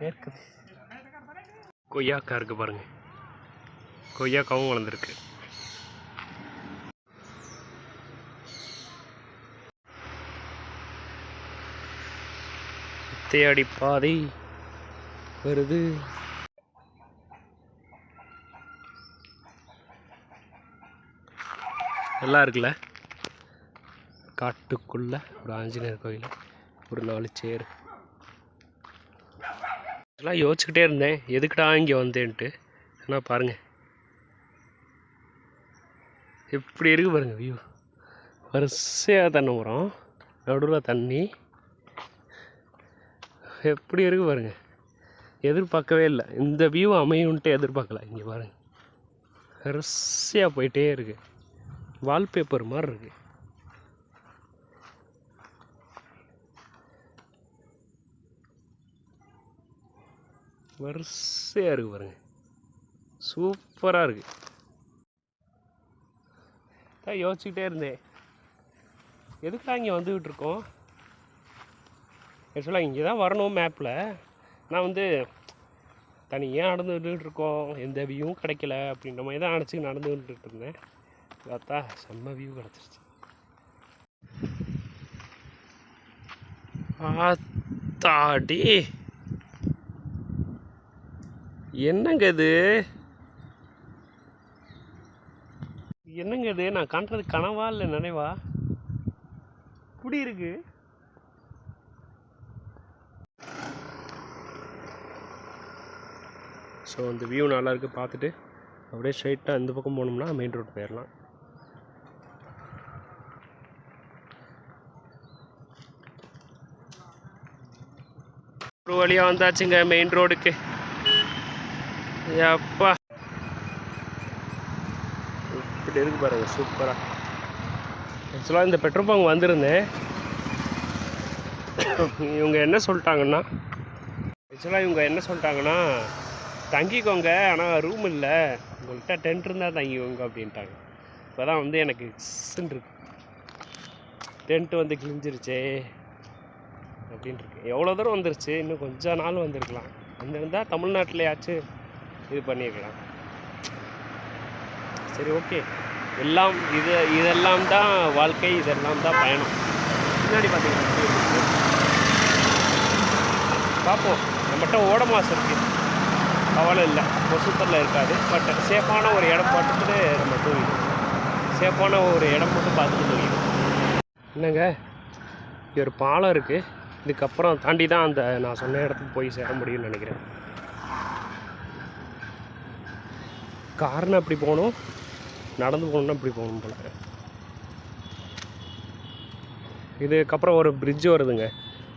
Speaker 1: இருக்குது. கொய்யாக்கா இருக்கு பாருங்க. கொய்யாக்காவும் வளர்ந்துருக்கு. தேடி பாதை வருது. நல்லா இருக்குல்ல? காட்டுக்குள்ள ஒரு ஆஞ்சநேயர் கோயில், ஒரு 4 சேர். இதெல்லாம் யோசிச்சுக்கிட்டே இருந்தேன், எதுக்குடா இங்கே வந்தேன்ட்டு. ஆனால் பாருங்கள் எப்படி இருக்கு பாருங்க வியூ. வரிசையாக தென்னை மரம், நடுவில் தண்ணி, எப்படி இருக்கு பாருங்க. எதிர்பார்க்கவே இல்லை இந்த வியூ அமையும்ன்ட்டு எதிர்பார்க்கல. இங்கே பாருங்க, வரிசையாக போயிட்டே இருக்கு. வால்பேப்பர் மாதிரி இருக்கு. வரிசையாக இருக்கு பாருங்க, சூப்பராக இருக்கு. தான் யோசிச்சுக்கிட்டே இருந்தேன், எதுக்காக இங்கே வந்துக்கிட்டு இருக்கோம். ஆக்சுவலாக இங்கே தான் வரணும் மேப்பில். நான் வந்து தனியாக நடந்துக்கிட்டு இருக்கோம், எந்த வியூவும் கிடைக்கல அப்படின்ற மாதிரி தான் நினச்சி நடந்துக்கிட்டு இருந்தேன். பார்த்தா செம்ம வியூ கிடச்சிருச்சு. ஆத்தாடி, என்னங்க இது? என்னங்க இது? நான் காண்றது கனவா இல்லை நினைவா? இப்படி இருக்கு. ஸோ அந்த வியூ நல்லா இருக்கு. பார்த்துட்டு அப்படியே ஸ்ட்ரைட்டாக இந்த பக்கம் போனோம்னா மெயின் ரோட் போயிடலாம். ஒரு வழியாக வந்தாச்சுங்க மெயின் ரோடுக்கு. அப்பா, இப்படி இருக்கு பாருங்க, சூப்பராக. ஆக்சுவலாக இந்த பெட்ரோல் பங்க் வந்திருந்தேன். இவங்க என்ன சொல்லிட்டாங்கன்னா தங்கிக்கோங்க, ஆனால் ரூம் இல்லை, உங்கள்கிட்ட டென்ட் இருந்தால் தங்கிக்கோங்க அப்படின்ட்டாங்க. இப்போ தான் வந்து எனக்கு இருக்கு, டென்ட்டு வந்து கிழிஞ்சிருச்சே அப்படின்ட்டுருக்கு. எவ்வளோ தூரம் வந்துருச்சு, இன்னும் கொஞ்சம் நாள் வந்திருக்கலாம். வந்திருந்தால் தமிழ்நாட்டிலையாச்சும் இது பண்ணியிருக்கலாம். சரி, ஓகே. இதெல்லாம் தான் வாழ்க்கை, இதெல்லாம் தான் பயணம். பின்னாடி பார்த்தீங்கன்னா பார்ப்போம். நம்மகிட்ட ஓட மாசம் இருக்குது, கவலை இல்லை, கொசுத்தரில் இருக்காது. பட் சேஃபான ஒரு இடம் பார்த்துட்டு நம்ம தூங்கிடும். சேஃபான ஒரு இடம் மட்டும் பார்த்துட்டு தூங்கிடும். என்னங்க, இங்கே ஒரு பாலம் இருக்குது. இதுக்கப்புறம் தாண்டி தான் அந்த நான் சொன்ன இடத்துக்கு போய் சேர முடியும்னு நினைக்கிறேன். காரணம் அப்படி போகணும், நடந்து போகணுன்னா இப்படி போகணும் போல. இதுக்கப்புறம் ஒரு பிரிட்ஜு வருதுங்க.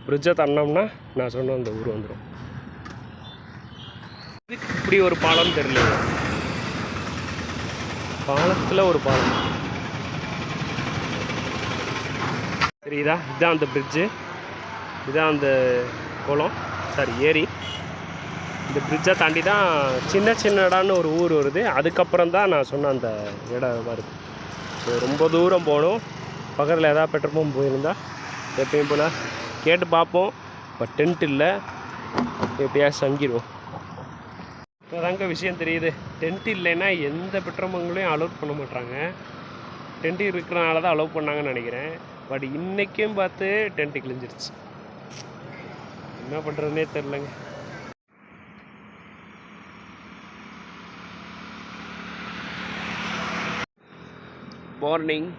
Speaker 1: பிரிட்ஜை தண்ணோம்னா நான் சொன்ன அந்த ஊர் வந்துடும். இப்படி ஒரு பாலம்னு தெரியல, பாலத்தில் ஒரு பாலம் தெரியுதா? இதுதான் அந்த பிரிட்ஜு, இதுதான் அந்த குளம், சாரி ஏரி. இந்த பிரிட்ஜை தாண்டி தான் சின்னடான்னு ஒரு ஊர் வருது. அதுக்கப்புறம் தான் நான் சொன்ன அந்த இடம் வருது. ஸோ ரொம்ப தூரம் போகணும். பக்கத்தில் ஏதாவது பெட்ரோல் பம்ப் போயிருந்தா எப்பயும் போல் கேட்டு பார்ப்போம். பட் டென்ட் இல்லை, எப்படியாச்சும் தங்கிடுவோம். இப்போ தாங்க விஷயம் தெரியுது, டென்ட் இல்லைன்னா எந்த பெட்ரோல் பங்க்லையும் அலோவ் பண்ண மாட்டாங்க. டென்ட் இருக்கிறனால தான் அலோவ் பண்ணாங்கன்னு நினைக்கிறேன். பட் இன்றைக்கும் பார்த்து டென்ட்டு கிழிஞ்சிருச்சு. என்ன பண்ணுறதுனே தெரிலங்க. மார்னிங்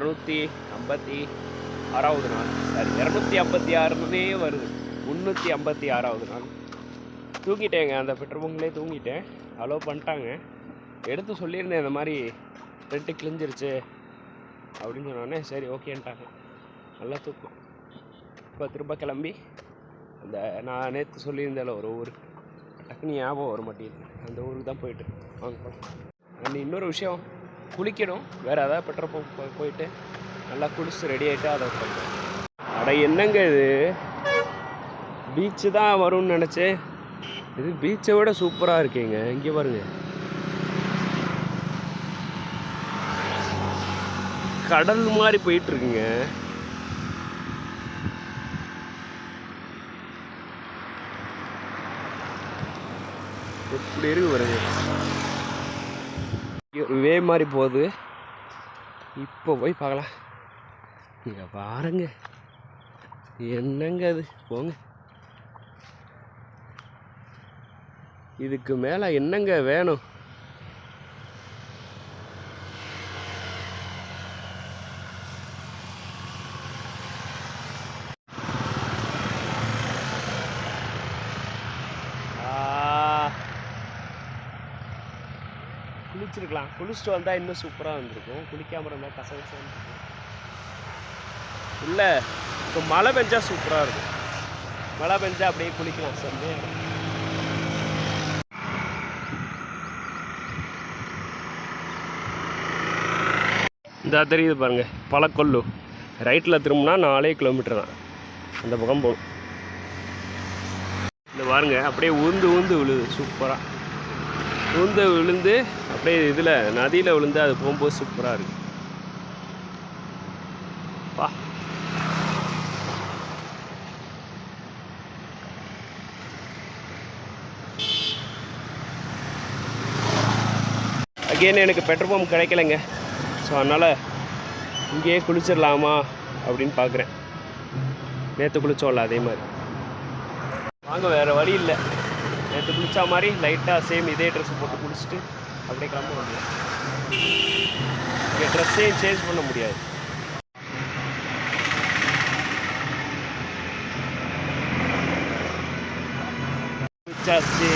Speaker 1: 256வது நாள், சாரி 256 வருது, 356வது நாள். தூங்கிட்டேங்க, அந்த பெட்ரோல் பங்க்லேயே தூங்கிட்டேன். அலோவ் பண்ணிட்டாங்க. எடுத்து சொல்லியிருந்தேன் இந்த மாதிரி ரெட்டு கிழிஞ்சிருச்சு அப்படின்னு சொன்னோடனே சரி ஓகேன்ட்டாங்க. நல்லா தூக்கம். இப்போ திரும்ப கிளம்பி அந்த நான் நேற்று சொல்லியிருந்தேன் ஒரு ஊர், டக்குனு ஞாபகம் வர மாட்டேங்குது, அந்த ஊருக்கு தான் போயிட்டு வாங்க. அண்ட் இன்னொரு விஷயம், குளிக்கணும். வேறு ஏதாவது பெட்ரோல் பம்ப் போயிட்டு நல்லா குளிச்சு ரெடி ஆகிட்டு அதை பண்ணுறேன். அட என்னங்க இது, பீச்சு தான் வரும்னு நினச்சேன். இது பீச்சை விட சூப்பராக இருக்கீங்க. இங்கே பாருங்க, கடல் மாதிரி போயிட்டு இருக்குங்க. எப்படி இருக்கு பாருங்க, வே மாதிரி போகுது. இப்போ போய் பார்க்கலாம். இங்கே பாருங்க, என்னங்க அது, போங்க. இதுக்கு மேலே என்னங்க வேணும்? குளிச்சிருக்கலாம். குளிச்சுட்டு வந்தால் இன்னும் சூப்பராக இருந்திருக்கும். குளிக்காமல் இருந்தால் கசகசன்னு இருக்கும். இல்லை, இப்போ மழை பெஞ்சா சூப்பராக இருக்கும். மழை பெஞ்சா அப்படியே குளிக்கலாம் சார். இந்த தெரியுது பாருங்க, பழக்கொல்லு. ரைட்டில் திரும்பினா 4 கிலோமீட்டர் தான் அந்த பக்கம் போகும். இந்த பாருங்க, அப்படியே ஊந்து விழுது. சூப்பராக விழுந்து அப்படியே இதில் நதியில் விழுந்து அது போகும்போது சூப்பராக இருக்கு. பா, அகெயின் எனக்கு பெட்ரோல் பம்ப் கிடைக்கலைங்க. ஸோ அதனால் இங்கேயே குளிச்சிடலாமா அப்படின்னு பார்க்குறேன். நேற்று குளித்தோம்ல அதே மாதிரி வாங்க, வேறு வழி இல்லை. நேற்று குளித்தா மாதிரி லைட்டாக சேம் இதே ட்ரெஸ்ஸை போட்டு குளிச்சுட்டு அப்படியே கிளம்ப முடியும். இங்கே ட்ரெஸ்ஸையும் சேஞ்ச் பண்ண முடியாது. குளிச்சாச்சு,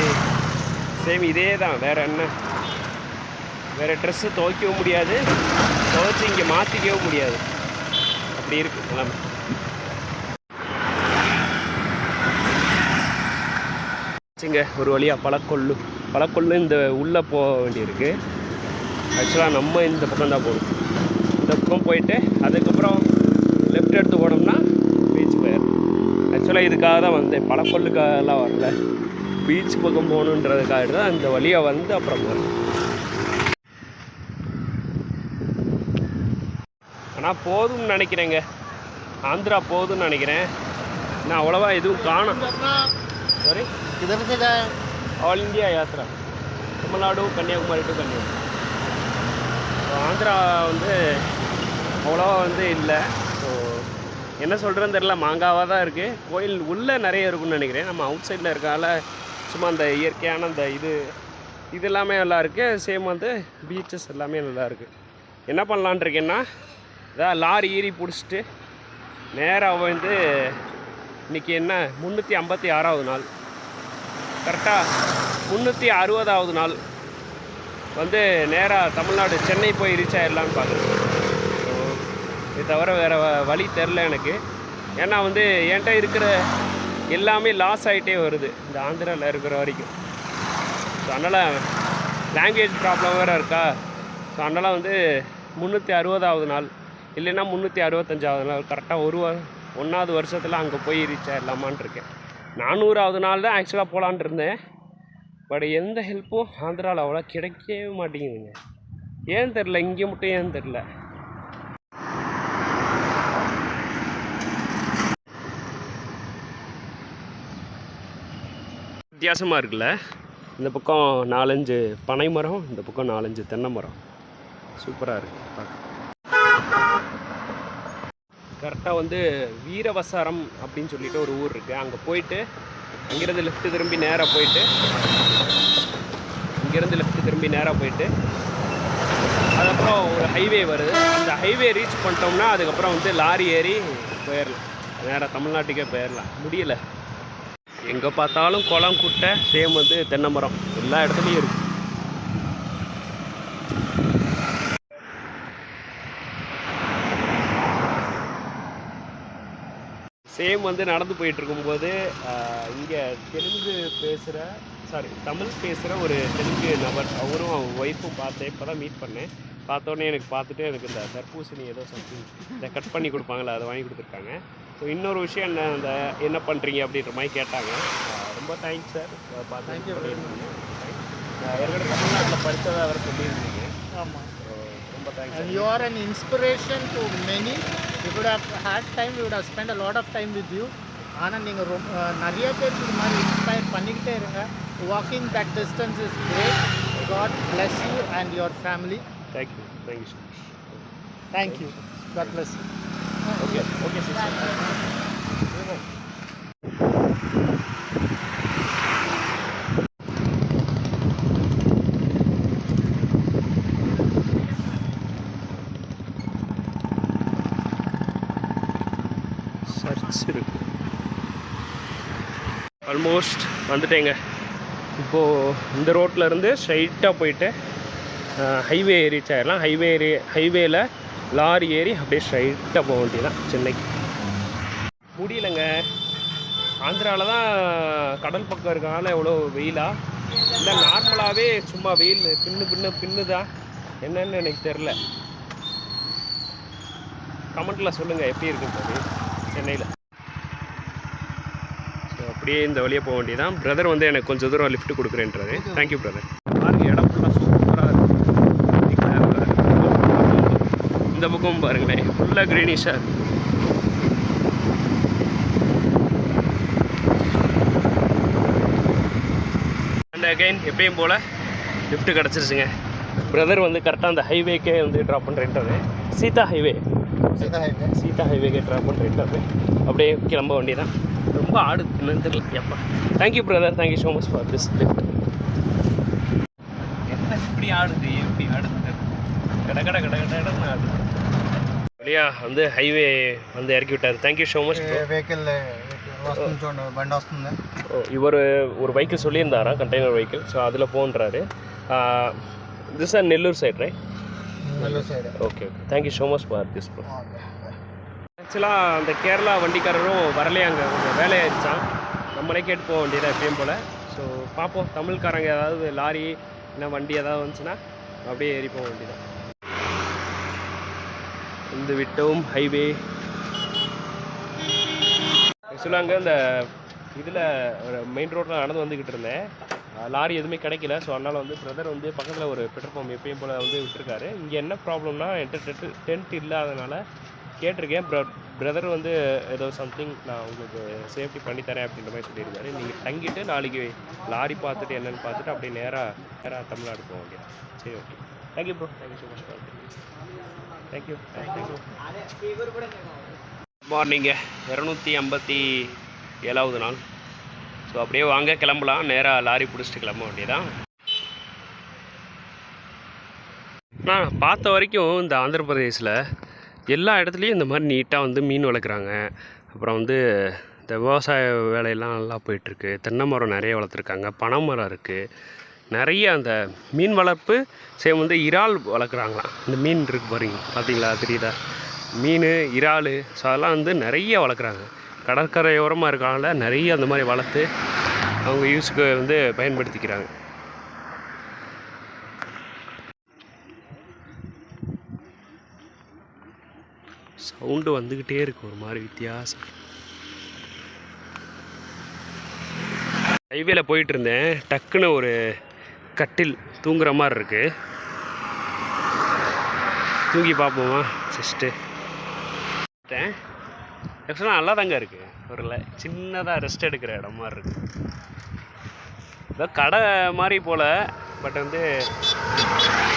Speaker 1: சேம் இதே தான், வேறு என்ன, வேறு ட்ரெஸ்ஸு துவைக்கவும் முடியாது, துவைச்சி இங்கே மாற்றிக்கவும் முடியாது. அப்படி இருக்குது நிலைமை. ஒரு வழியாக பழக்கொல்லு இந்த உள்ளே போக வேண்டியிருக்கு. ஆக்சுவலாக நம்ம இந்த பக்கம் தான் போகணும். இந்த பக்கம் போயிட்டு அதுக்கப்புறம் லெஃப்ட் எடுத்து போனோம்னா பீச் போயிடும். ஆக்சுவலாக இதுக்காக தான் வந்தேன், பழக்கொல்லுக்காகலாம் வரல, பீச் பக்கம் போகணுன்றதுக்காக தான் இந்த வழியாக வந்து அப்புறம் வரும். ஆனால் போதும்னு நினைக்கிறேங்க, ஆந்திரா போதும்னு நினைக்கிறேன். நான் அவ்வளோவா எதுவும் காணும். Sorry, all India Yatra, Tamil Nadu Kanyakumari to Kanyakumari. Andhra வந்து அவ்வளோவா வந்து இல்லை. ஸோ என்ன சொல்கிறேன்னு தெரில, மாங்காவாக தான் இருக்குது. கோயில் உள்ளே நிறைய இருக்குன்னு நினைக்கிறேன். நம்ம அவுட் சைடில் இருக்கால சும்மா அந்த இயற்கையான அந்த இது எல்லாமே நல்லா இருக்குது. சேம் வந்து பீச்சஸ் எல்லாமே நல்லா இருக்குது. என்ன பண்ணலான் இருக்கேன்னா, இதான் லாரி ஏறி பிடிச்சிட்டு நேராக வந்து இன்றைக்கி என்ன 356வது நாள், கரெக்டாக 360வது நாள் வந்து நேராக தமிழ்நாடு சென்னை போய் ரீச் ஆகிடலான்னு பார்க்குறேன். ஸோ இது தவிர வேறு வழி தெரில எனக்கு. ஏன்னா வந்து என்கிட்ட இருக்கிற எல்லாமே லாஸ் ஆகிட்டே வருது இந்த ஆந்திராவில் இருக்கிற வரைக்கும். ஸோ அதனால் லாங்குவேஜ் ப்ராப்ளம் வேறு இருக்கா. ஸோ அதனால் வந்து 360வது நாள் இல்லைன்னா 365வது நாள் கரெக்டாக 1வது வருஷத்தில் அங்கே போய் ரீச் ஆகிடலாமான் இருக்கேன். 400வது நாள் தான் ஆக்சுவலாக போகலான்ட்டு இருந்தேன். பட் எந்த ஹெல்ப்பும் ஆந்திராவில் அவ்வளோ கிடைக்கவே மாட்டேங்குதுங்க. ஏன்னு தெரில, இங்கே மட்டும் ஏன்னு தெரில. வித்தியாசமாக இருக்குல்ல. இந்த பக்கம் 4-5 பனை மரம், இந்த பக்கம் 4-5 தென்னை மரம். சூப்பராக இருக்குது பார்க்க. கரெக்டாக வந்து வீரவசாரம் அப்படின்னு சொல்லிட்டு ஒரு ஊர் இருக்குது. அங்கே போயிட்டு அங்கேருந்து லெஃப்ட்டு திரும்பி நேராக போயிட்டு அதுக்கப்புறம் ஒரு ஹைவே வருது. அந்த ஹைவே ரீச் பண்ணிட்டோம்னா அதுக்கப்புறம் வந்து லாரி ஏறி போயிடலாம், நேராக தமிழ்நாட்டுக்கே போயிடலாம். முடியலை, எங்கே பார்த்தாலும் குளம் குட்டை சேம் வந்து தென்னை மரம் எல்லா இடத்துலையும் இருக்குது. சேம் வந்து நடந்து போயிட்டு இருக்கும்போது இங்கே தெலுங்கு பேசுகிற தமிழ் பேசுகிற ஒரு தெலுங்கு நபர், அவரும் அவங்க ஒய்ஃபும் பார்த்தேன். இப்போ தான் மீட் பண்ணேன். பார்த்தோன்னே எனக்கு பார்த்துட்டு எனக்கு இந்த தர்பூசணி ஏதோ சம்திங் இதை கட் பண்ணி கொடுப்பாங்களே அதை வாங்கி கொடுத்துருக்காங்க. ஸோ இன்னொரு விஷயம் என்ன பண்ணுறீங்க அப்படின்ற மாதிரி கேட்டாங்க. ரொம்ப தேங்க்ஸ் சார். பார்த்து ஏற்கனவே தமிழ்நாட்டில் படித்ததாக வேறு சொல்லியிருந்தீங்க. ஆமாம், ரொம்ப thanks.
Speaker 3: And you are an inspiration to many. We would have had time, we would have spent a lot of time with you. ஆனால் நீங்கள் நிறைய பேர் இது மாதிரி இன்ஸ்பயர் பண்ணிக்கிட்டே இருங்க. Walking that distance is great. God bless you and your family.
Speaker 1: Thank you so much.
Speaker 3: Thank you. God bless you.
Speaker 1: Okay sister. Church இருக்கு. Almost வந்துட்டேங்க. இப்போது இந்த ரோட்டில் இருந்து ஸ்ட்ரைட்டாக போயிட்டு ஹைவே ரீச் ஆகிடலாம். ஹைவேல லாரி ஏறி அப்படியே ஸ்ட்ரைட்டாக போக வேண்டியதான் சென்னைக்கு. முடியலைங்க. ஆந்திராவில் தான் கடல் பக்கம் இருக்கனால எவ்வளோ வெயிலா இல்லை நார்மலாகவே சும்மா வெயில் பின்னுதா என்னன்னு எனக்கு தெரில. கமெண்ட்டில் சொல்லுங்கள் எப்படி இருக்குன்னு சென்னையில். ஸோ அப்படியே இந்த வழியாக போக வேண்டியதான். பிரதர் வந்து எனக்கு கொஞ்சம் தூரம் லிஃப்ட் கொடுக்குறேன்றாரு. Thank you brother. பாருங்கள், இடம் ஃபுல்லாக சூப்பராக இருக்குது. இந்த பக்கம் பாருங்களேன், ஃபுல்லாக க்ரீனிஷாக இருக்குது. அண்ட் அகைன் எப்பயும் போல் லிஃப்ட்டு கிடச்சிருச்சுங்க. பிரதர் வந்து கரெக்டாக அந்த ஹைவேக்கே வந்து ட்ராப் பண்ணுறேன்றது. சீதா ஹைவேக்கே ட்ராப் பண்ணுறேன்றது. அப்படியே கிளம்ப வேண்டியதான். ரொம்ப ஆடுது என்னன்னு தெரியல. எப்பா thank you brother, thank you so much for this lift. என்ன இப்படி ஆடுது, எப்படி ஆடுது, கடன்னு ஆடுது. வழியா வந்து ஹைவே வந்து இறக்கி விட்டார். Thank you so much.
Speaker 3: వెహికల్ బండి వస్తుంది.
Speaker 1: இவர் ஒரு வெஹிக்கிள் சொல்லியிருந்தாரா, கண்டெய்னர் வெஹிக்கிள். ஸோ அதில் போன்றாரு. This are Nellore side right?
Speaker 3: Nellore side.
Speaker 1: Okay, thank you so much for this bro. ஆக்சுவலாக அந்த கேரளா வண்டிக்காரரும் வரலையாங்க, கொஞ்சம் வேலையாயிருச்சான். நம்மளே கேட்டு போக வேண்டியதாக எப்பயும் போல். ஸோ பார்ப்போம், தமிழ்காரங்க ஏதாவது லாரி இல்லை வண்டி ஏதாவது வந்துச்சுன்னா அப்படியே ஏறி போக வேண்டியதான். இந்த விட்டோம் ஹைவே. ஆக்சுவலாக அங்கே இந்த இதில் ஒரு மெயின் ரோட்டில் நடந்து வந்துக்கிட்டு இருந்தேன். லாரி எதுவுமே கிடைக்கல. ஸோ அதனால் வந்து பிரதர் வந்து பக்கத்தில் ஒரு பெட்ரோல் பம்ப் எப்பயும் போல் வந்து விட்டுருக்காரு. இங்கே என்ன ப்ராப்ளம்னா என்கிட்ட டென்ட் இல்லாதனால கேட்டிருக்கேன். பிரதர் வந்து ஏதோ சம்திங் நான் உங்களுக்கு சேஃப்டி பண்ணித்தரேன் அப்படின்ற மாதிரி சொல்லியிருக்காரு. நீங்கள் தங்கிட்டு நாளைக்கு லாரி பார்த்துட்டு என்னென்னு பார்த்துட்டு அப்படியே நேராக தமிழ்நாடு போக வேண்டியது. சரி, okay. Thank you bro, thank you so much. Thank you. மார்னிங்க 257வது நாள். ஸோ அப்படியே வாங்க கிளம்பலாம். நேராக லாரி பிடிச்சிட்டு கிளம்ப வேண்டியதான். நான் பார்த்த வரைக்கும் இந்த ஆந்திர பிரதேசில் எல்லா இடத்துலையும் இந்த மாதிரி நீட்டாக வந்து மீன் வளர்க்குறாங்க. அப்புறம் வந்து இந்த விவசாய வேலையெல்லாம் நல்லா போயிட்டுருக்கு. தென்னை மரம் நிறைய வளர்த்துருக்காங்க, பனை மரம் இருக்குது, நிறைய அந்த மீன் வளர்ப்பு. சேம் வந்து இறால் வளர்க்குறாங்களாம். இந்த மீன் இருக்குது பாருங்க, பார்த்தீங்களா, தெரியுதா? மீன், இறால், ஸோ அதெல்லாம் வந்து நிறைய வளர்க்குறாங்க. கடற்கரையோரமாக இருக்கனால நிறைய அந்த மாதிரி வளர்த்து அவங்க யூஸுக்கு வந்து பயன்படுத்திக்கிறாங்க. சவுண்டு வந்துக்கிட்டே இருக்கு ஒரு மாதிரி வித்தியாசம். ஹைவேல போயிட்டு இருந்தேன். டக்குன்னு ஒரு கட்டில் தூங்குற மாதிரி இருக்கு. தூங்கி பார்ப்போமா ஜஸ்ட்டு. ஆக்சுவலாக நல்லா தாங்க இருக்குது. ஒரு சின்னதாக ரெஸ்ட் எடுக்கிற இடம் மாதிரி இருக்குது. ஏதோ கடை மாதிரி போல், பட் வந்து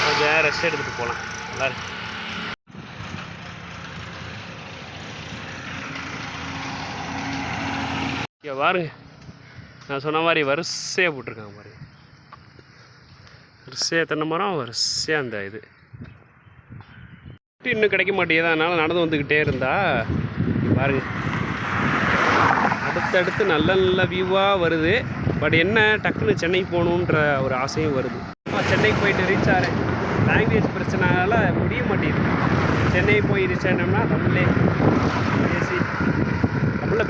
Speaker 1: கொஞ்சம் ரெஸ்ட் எடுத்துகிட்டு போகலாம். நல்லா இருக்கு. இங்கே பாருங்க, நான் சொன்ன மாதிரி வரிசையாக போட்டிருக்காங்க பாருங்க. வரிசையாக தென்னை மரம், வரிசையாக அந்த இது இன்னும் கிடைக்க மாட்டேங்குது. அதனால் நடந்து வந்துக்கிட்டே இருந்தா பாருங்க, அடுத்தடுத்து நல்ல நல்ல வியூவாக வருது. பட் என்ன டக்குன்னு சென்னை போகணுன்ற ஒரு ஆசையும் வருது. சென்னைக்கு போயிட்டு ரீச் ஆகிறேன். லாங்குவேஜ் பிரச்சனைனால முடிய மாட்டேங்குது. சென்னை போய் ரீச் ஆகினோம்னா தமிழில்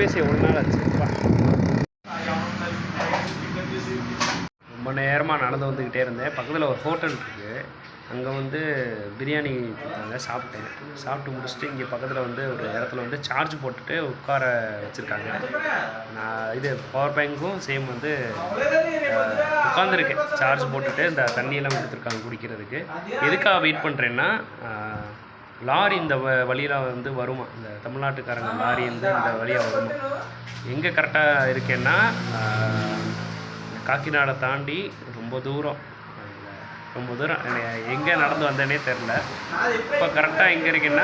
Speaker 1: பேசி ஒரு நாள் ஆச்சு. ரொம்ப நேரமாக நடந்து வந்துக்கிட்டே இருந்தேன். பக்கத்தில் ஒரு ஹோட்டல் இருக்குது. அங்கே வந்து பிரியாணி கொடுத்தாங்க, சாப்பிட்டேன். சாப்பிட்டு முடிச்சுட்டு இங்கே பக்கத்தில் வந்து ஒரு இடத்துல வந்து சார்ஜ் போட்டுட்டு உட்கார வச்சுருக்காங்க. நான் இது பவர் பேங்க்கும் சேம் வந்து உட்காந்துருக்கேன் சார்ஜ் போட்டுட்டு. இந்த தண்ணியெல்லாம் கொடுத்துருக்காங்க குடிக்கிறதுக்கு. எதுக்காக வெயிட் பண்ணுறேன்னா, லாரி இந்த வழியில் வந்து வருமா, இந்த தமிழ்நாட்டுக்காரங்க லாரி வந்து இந்த வழியாக வருமா. எங்கே கரெக்டாக இருக்கேன்னா, காக்கிநாடை தாண்டி ரொம்ப தூரம் எங்கே நடந்து வந்தேனே தெரில. இப்போ கரெக்டாக எங்கே இருக்கேன்னா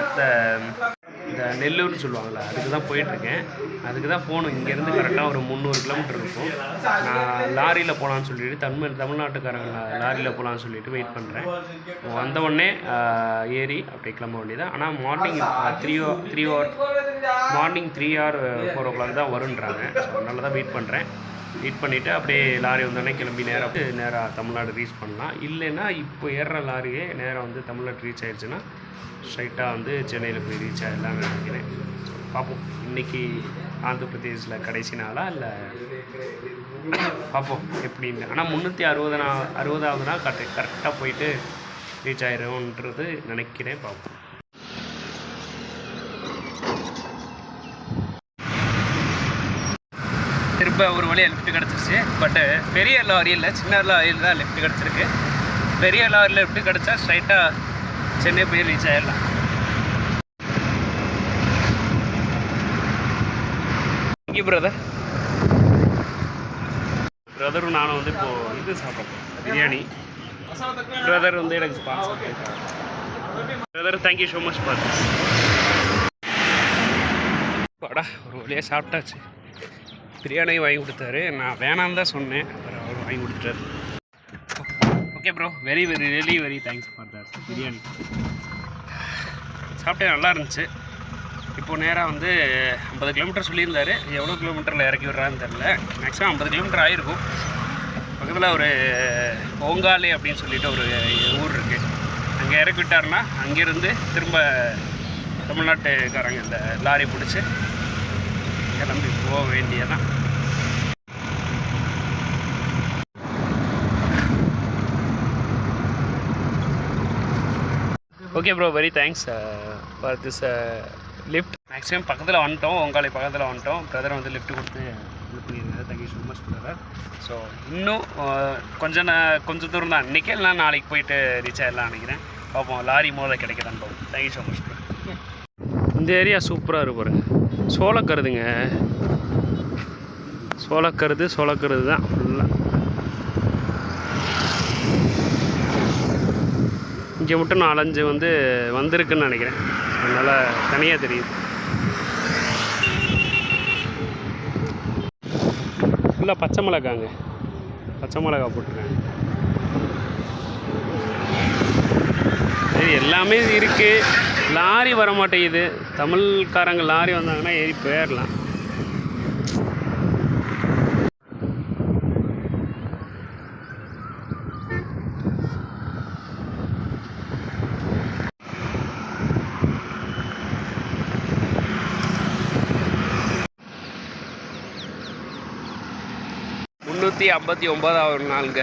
Speaker 1: இந்த நெல்லூர்னு சொல்லுவாங்கள்ல, அதுக்கு தான் போயிட்டுருக்கேன். அதுக்கு தான் போகணும். இங்கேருந்து கரெக்டாக ஒரு 300 கிலோமீட்டர் இருக்கும். நான் லாரியில் போகலான்னு சொல்லிட்டு தமிழ்நாட்டுக்காரங்க லாரியில் போகலான்னு சொல்லிட்டு வெயிட் பண்ணுறேன். வந்த உடனே ஏறி அப்படியே கிளம்ப வேண்டியதான். ஆனால் மார்னிங் 3 or 4 o'clock தான் வருன்றாங்க. ஸோ அதனால தான் வெயிட் பண்ணுறேன். வெயிட் பண்ணிவிட்டு அப்படியே லாரி வந்தோடனே கிளம்பி நேராக தமிழ்நாடு ரீச் பண்ணலாம். இல்லைன்னா இப்போ ஏறுற லாரியே நேராக வந்து தமிழ்நாடு ரீச் ஆகிடுச்சுன்னா ஸ்ட்ரைட்டாக வந்து சென்னையில் போய் ரீச் ஆகிடலாம்னு நினைக்கிறேன். ஸோ பார்ப்போம், இன்றைக்கி ஆந்திர பிரதேசில் கடைசி நாளாக இல்லை பார்ப்போம் எப்படின்னு. ஆனால் 360வது நாள் கரெக்டாக போயிட்டு ரீச் ஆகிடும்ன்றது நினைக்கிறேன். பார்ப்போம். திரும்ப ஒரு வழியாக லிஃப்ட் கிடச்சிருச்சு. பட்டு பெரிய லாரியில் சின்ன லாரியில் தான் லிஃப்ட் கிடச்சிருக்கு. பெரிய லாரியில் லிஃப்ட் கிடச்சா ஸ்ட்ரைட்டாக சென்னை போய் ரீச் ஆகிடலாம். இங்கே பிரதரும் நானும் வந்து இப்போது இது சாப்பிட்றோம், பிரியாணி. பிரதர் வந்து எனக்கு ஸ்பான்சர் பண்ணியிருக்காங்க. Brother thank you so much for this. வாடா, ஒரு வழியாக சாப்பிட்டாச்சு. பிரியாணி வாங்கி கொடுத்தாரு. நான் வேணான்னு தான் சொன்னேன், அவர் வாங்கி கொடுத்துட்டாரு. Okay bro, very thanks for that biryani. சாப்பிட்டே நல்லா இருந்துச்சு. இப்போது நேராக வந்து 50 கிலோமீட்டர் சொல்லியிருந்தார். எவ்வளோ கிலோமீட்டரில் இறக்கி விட்றான்னு தெரில. மேக்ஸிமம் 50 கிலோமீட்டர் ஆகிருக்கும். பக்கத்தில் ஒரு ஓங்காலி அப்படின்னு சொல்லிட்டு ஒரு ஊர் இருக்குது. அங்கே இறக்கி விட்டாருன்னா அங்கேருந்து திரும்ப தமிழ்நாட்டுக்காரங்க இந்த லாரி பிடிச்சி கிளம்பி போக வேண்டியதான். Okay bro, very thanks for this lift. Maximum பக்கத்தில் வந்துட்டோம், ஓங்காலி பக்கத்தில் வந்துட்டோம். பிரதர் வந்து லிஃப்ட் கொடுத்து இது பண்ணியிருந்தாரு. Thank you so much brother. So இன்னும் கொஞ்சம் தூரம் தான். இன்றைக்கி இல்லை நாளைக்கு போயிட்டு ரீச் ஆகிடலாம் நினைக்கிறேன். பார்ப்போம், லாரி மோத கிடைக்கதான் பார்ப்போம். Thank you so much bro. இந்த ஏரியா சூப்பராக இருக்கு பாருங்க. சோளக்கருதுங்க, சோளக்கருது தான் ஃபுல்லாக. இங்கே மட்டும் 4-5 வந்து வந்திருக்குன்னு நினைக்கிறேன். அதனால் தனியாக தெரியுது. ஃபுல்லாக பச்சை மிளகாங்க, பச்சை மிளகா போட்டிருக்காங்க. இது எல்லாமே இருக்குது. லாரி வர மாட்டேங்குது. தமிழ்காரங்க லாரி வந்தாங்கன்னா ஏறி போயிடலாம். முந்நூற்றி 59வது நாளுங்க.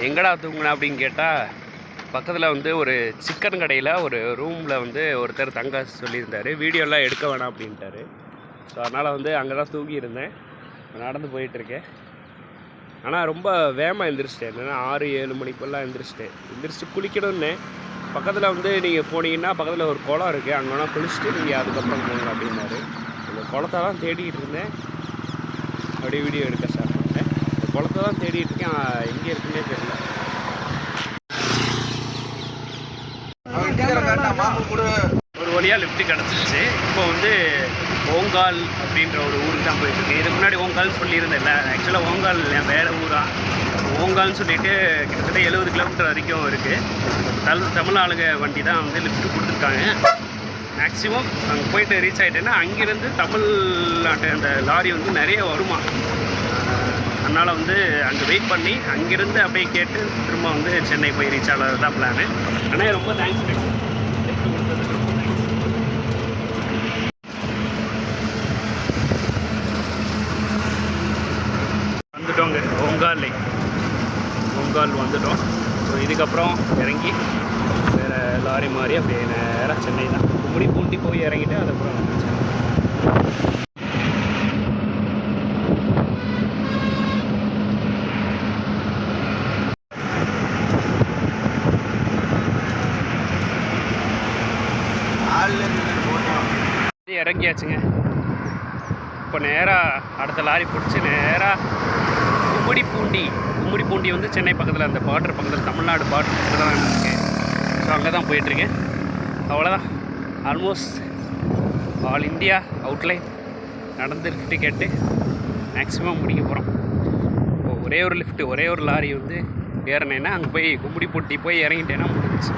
Speaker 1: எங்கடா தூங்கினா அப்படின்னு கேட்டால், பக்கத்தில் வந்து ஒரு சிக்கன் கடையில் ஒரு ரூமில் வந்து ஒருத்தர் தங்க சொல்லியிருந்தார். வீடியோலாம் எடுக்க வேணாம் அப்படின்ட்டாரு. ஸோ அதனால் வந்து அங்கே தான் தூங்கியிருந்தேன். நடந்து போயிட்டுருக்கேன். ஆனால் ரொம்ப வேகமாக எழுந்திரிச்சிட்டேன். என்னென்னா 6-7 மணிக்கெல்லாம் எழுந்திரிச்சிட்டு குளிக்கணும்னு. பக்கத்தில் வந்து நீங்கள் போனீங்கன்னா பக்கத்தில் ஒரு குளம் இருக்குது, அங்கே வேணால் குளிச்சுட்டு நீங்கள் அதுக்கப்புறம் போங்க அப்படின்னாரு. அந்த குளத்தை தான் தேடிக்கிட்டு இருந்தேன். அப்படியே வீடியோ எடுக்க ஸ்டார்ட் பண்ணேன். அந்த குளத்தை தான் தேடிட்டு இருக்கேன், எங்கே இருக்குன்னே தெரியல. ஒரு வழியாக லிஃப்ட் கிடச்சிருச்சு. இப்போ வந்து ஓங்கால் அப்படின்ற ஒரு ஊருக்கு தான் போயிட்டுருக்கு. இதுக்கு முன்னாடி ஓங்கால்னு சொல்லியிருந்தேன்ல, ஆக்சுவலாக ஓங்கால் வேறு ஊராக. ஓங்கால்னு சொல்லிட்டு கிட்டத்தட்ட 70 கிலோமீட்டர் வரைக்கும் இருக்குது. தமிழ் ஆளுங்க வண்டி தான் வந்து லிஃப்ட் கொடுத்துருக்காங்க. மேக்ஸிமம் அங்கே போயிட்டு ரீச் ஆகிட்டேன்னா அங்கேருந்து தமிழ்நாட்டு அந்த லாரி வந்து நிறைய வருமா. அதனால் வந்து அங்கே வெயிட் பண்ணி அங்கேருந்து அப்படியே கேட்டு திரும்ப வந்து சென்னை போய் ரீச் ஆகிறது தான் பிளானு. ஆனால் ரொம்ப தேங்க்ஸ் கொடுத்ததுக்கு ரொம்ப தேங்க்ஸ். வந்துட்டோங்க ஓங்கால் வந்துட்டோம். ஸோ இதுக்கப்புறம் இறங்கி வேறு லாரி மாதிரி அப்படியே நேராக சென்னை தான். கும்மிடி பூண்டி போய் இறங்கிட்டு அதுக்கப்புறம் சென்னை. இறங்கியாச்சுங்க. இப்போ நேராக அடுத்த லாரி பிடிச்சி நேராக கும்மிடி பூண்டி வந்து சென்னை பக்கத்தில் அந்த பார்டர் பக்கத்தில் தமிழ்நாடு பார்டர் பக்கத்தில் தான் இருக்கேன். ஸோ அங்கே தான் போயிட்டுருக்கேன். அவ்வளோதான். ஆல்மோஸ்ட் ஆல் இந்தியா அவுட்லைன் நடந்து லிஃப்ட்டு கேட்டு மேக்ஸிமம் முடிக்க போகிறோம். இப்போ ஒரே ஒரு லாரி வந்து ஏறினேன்னா அங்கே போய் கும்மிடி பூண்டி போய் இறங்கிட்டேன்னா முடிஞ்சிச்சு.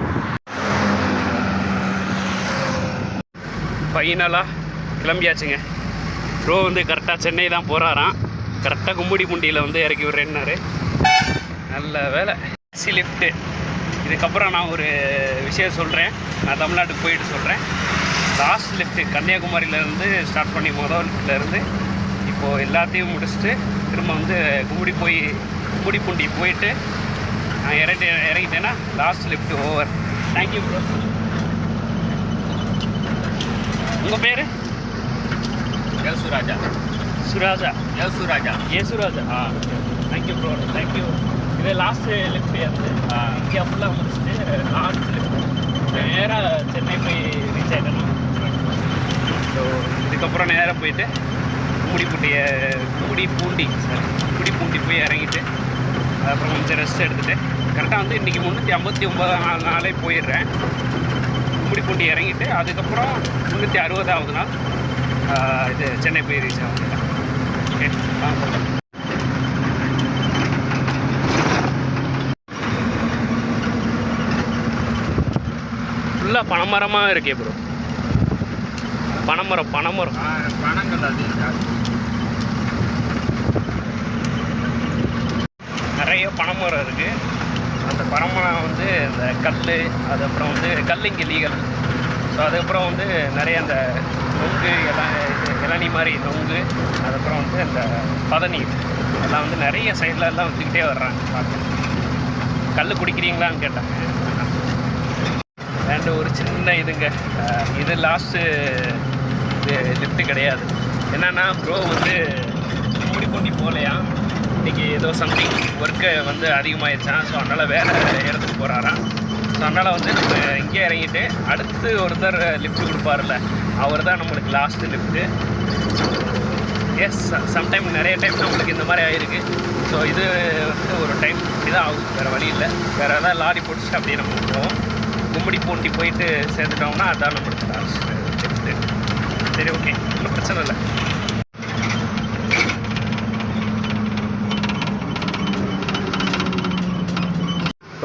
Speaker 1: ஃபைனலாக கிளம்பியாச்சுங்க. ப்ரோ வந்து கரெக்டாக சென்னை தான் போகிறாராம். கரெக்டாக கும்மிடி பூண்டியில் வந்து இறக்கி விட்றேன்னாரு. நல்ல வேலை லிஃப்ட்டு. இதுக்கப்புறம் நான் ஒரு விஷயம் சொல்கிறேன். நான் தமிழ்நாட்டுக்கு போயிட்டு சொல்கிறேன். லாஸ்ட் லிஃப்ட்டு கன்னியாகுமரியிலேருந்து ஸ்டார்ட் பண்ணி மொதல் லிஃப்ட்லேருந்து இப்போது எல்லாத்தையும் முடிச்சுட்டு திரும்ப வந்து கும்மிடி பூண்டி போயிட்டு நான் இறங்கிட்டேன்னா last lift over. Thank you bro. உங்கள் பேர்? சுராஜா. Thank you bro. தேங்க்யூ. இது லாஸ்ட்டு லிஃப்ட் வந்து இந்தியா ஃபுல்லாக முடிச்சுட்டு லாஸ்ட் லிஃப்ட் நேராக சென்னை போய் ரீச் ஆகிட்டேன்னா. ஸோ இதுக்கப்புறம் நேராக போயிட்டு கும்மிடி பூண்டி போய் இறங்கிட்டு அதுக்கப்புறம் கொஞ்சம் ரெஸ்ட் எடுத்துகிட்டு கரெக்டாக வந்து இன்றைக்கி 359 நாளே போயிடுறேன். கும்மிடி பூண்டி இறங்கிட்டு அதுக்கப்புறம் 360வது நாள் இது சென்னை போய் ரீச் ஆகும். ஓகே, ஃபுல்லாக பனைமரமாக இருக்கே ப்ரோ. பனைமரம் பனங்கள் நிறைய பனைமரம் இருக்குது. அந்த பனைமரம் வந்து இந்த கல், அதுக்கப்புறம் வந்து கல்லிங்கிளிகள். ஸோ அதுக்கப்புறம் வந்து நிறைய அந்த நொங்கு இளநீ மாதிரி நொங்கு, அதுக்கப்புறம் வந்து அந்த பதநீர் எல்லாம் வந்து நிறைய சைடில் எல்லாம் வந்துக்கிட்டே வர்றாங்க. பார்க்க கல் குடிக்கிறீங்களான்னு கேட்டாங்க. அண்ட் ஒரு சின்ன இதுங்க, இது லாஸ்ட்டு லிஃப்ட்டு கிடையாது. என்னென்னா ப்ரோ வந்து கும்மிடி பூண்டி போகலையா, இன்றைக்கி ஏதோ சம்திங் ஒர்க்கு வந்து அதிகமாகிடுச்சான். ஸோ அதனால் வேறு இடத்துக்கு போகிறாராம். ஸோ அதனால் வந்து நம்ம இங்கே இறங்கிட்டு அடுத்து ஒருத்தர் லிஃப்ட் கொடுப்பார்ல, அவர் தான் நம்மளுக்கு லாஸ்ட்டு லிஃப்ட்டு. எஸ், சம்டைம் நிறைய டைம் நம்மளுக்கு இந்த மாதிரி ஆகிருக்கு. ஸோ இது வந்து ஒரு டைம் இதான் ஆகும், வேறு வழி இல்லை. வேறு எதாவது லாரி பிடிச்சிட்டு அப்படியே நம்ம போவோம். கும்மிடி பூண்டி போயிட்டு சேர்ந்துட்டோம்னா அதான் நம்மளுக்கு லாஸ்ட் லிஃப்ட்டு. சரி, ஓகே, ஒன்றும் பிரச்சனை இல்லை.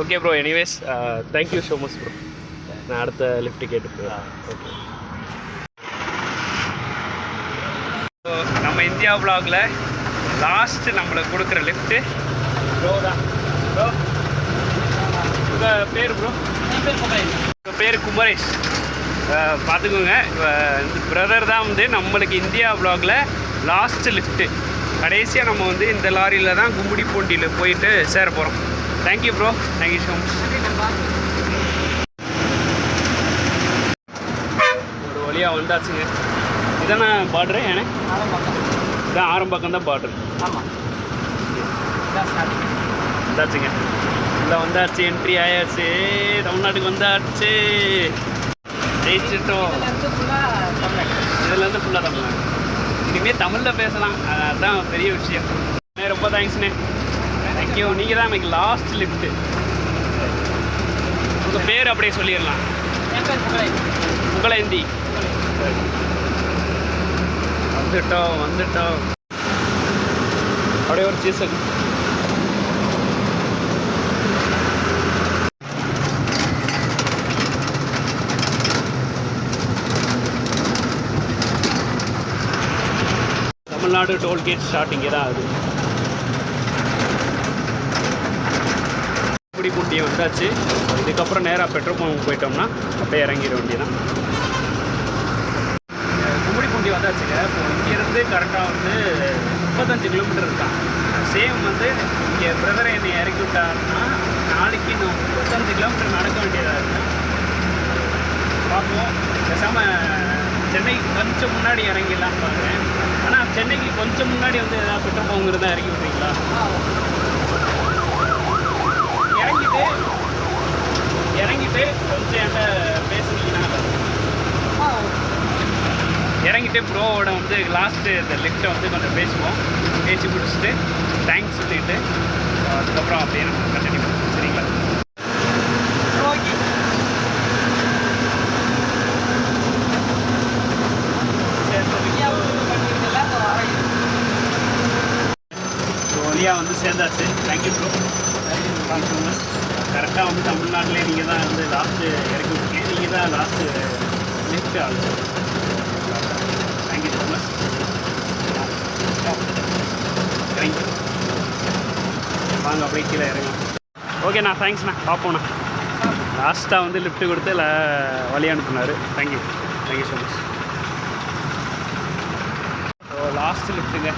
Speaker 1: Okay bro, anyways thank you so much bro. நான் அடுத்த லிஃப்ட்டு கேட்டுக்கிறேன். ஓகே, ஸோ நம்ம இந்தியா வ்ளாகில் லாஸ்ட்டு நம்மளுக்கு கொடுக்குற லிஃப்ட்டு ப்ரோ தான். ப்ரோ, உங்கள் பேர் ப்ரோ? உங்கள் பேர் குமரேஷ். பார்த்துக்கோங்க, இந்த பிரதர் தான் வந்து நம்மளுக்கு இந்தியா வ்ளாகில் லாஸ்ட்டு லிஃப்ட்டு. கடைசியாக நம்ம வந்து இந்த லாரியில் தான் கும்மிடி பூண்டியில் போயிட்டு சேர போகிறோம். Thank you bro, thank you so much. ஒரு வழியாக வந்தாச்சுங்க. இதானே பார்டரு? ஏன்னா இதான் ஆரம்பக்கம் தான் பார்டரு.
Speaker 2: ஆமாம்,
Speaker 1: வந்தாச்சுங்க. இல்லை வந்தாச்சு, என்ட்ரி ஆயாச்சு, தமிழ்நாட்டுக்கு வந்தாச்சு, ஜெயிச்சிட்டோம். இதுலேருந்து ஃபுல்லாக தமிழ்நாடு. இனிமேல் தமிழில் பேசலாம், அதுதான் பெரிய விஷயம். ரொம்ப தேங்க்ஸ்ண்ணே. தேங்க்யூ. நீங்கள் தான் எனக்கு லாஸ்ட் லிஃப்ட்டு. உங்கள் பேர் அப்படியே சொல்லிடலாம். புகழேந்தி. வந்துட்டோம். அப்படியே ஒரு சீசன். தமிழ்நாடு டோல்கேட் ஸ்டார்டிங்கே தான் ஆகுது. கும்மிடிப்பூண்டி வந்தாச்சு. இதுக்கப்புறம் நேராக பெட்ரோல் பங்க் போயிட்டோம்னா அப்படியே இறங்கிட வேண்டியதான். கும்மிடிப்பூண்டி வந்தாச்சுங்க. இப்போ இங்கேருந்து கரெக்டாக வந்து 35 கிலோமீட்டர் இருக்கான். சேம் வந்து இங்கே பிரதரை என்னை இறக்கி விட்டாருன்னா நாளைக்கு நான் 35 கிலோமீட்டர் நடக்க வேண்டியதாக இருக்கும். பார்ப்போம். பேசாமல் சென்னைக்கு கொஞ்சம் முன்னாடி இறங்கிடலாம் பார்க்குறேன். ஆனால் சென்னைக்கு கொஞ்சம் முன்னாடி வந்து ஏதாவது பெட்ரோல் பங்க் இருந்தால் இறக்கி விட்றீங்களா? இறங்கிட்டு கொஞ்சம் என்கிட்ட பேசுனீங்கன்னா இறங்கிட்டு ப்ரோவோட வந்து லாஸ்ட்டு இந்த லிஃப்ட்டை வந்து கொஞ்சம் பேசுவோம். பேசி முடிச்சுட்டு தேங்க்ஸ் சொல்லிவிட்டு அதுக்கப்புறம் அப்படியே நம்ம கண்டினியூ பண்ணுவோம். சரிங்களா? ஓகே. வழியாக வந்து சேர்ந்தாச்சு. Thank you bro. கரெக்டாக வந்து தமிழ்நாட்டிலே நீங்கள் தான் வந்து லாஸ்ட்டு இறக்கி விட்டீங்க. நீங்கள் தான் லாஸ்ட்டு லிஃப்ட் ஆகுது. Thank you so much. தேங்க்யூ. வாங்க அப்படியே கீழே இறங்கலாம். ஓகேண்ணா, தேங்க்ஸ்ண்ணா. பார்ப்போண்ணா. லாஸ்ட்டாக வந்து லிஃப்ட்டு கொடுத்து வழி அனுப்புனார். Thank you. Thank you so much. So last லிஃப்ட்டுங்க.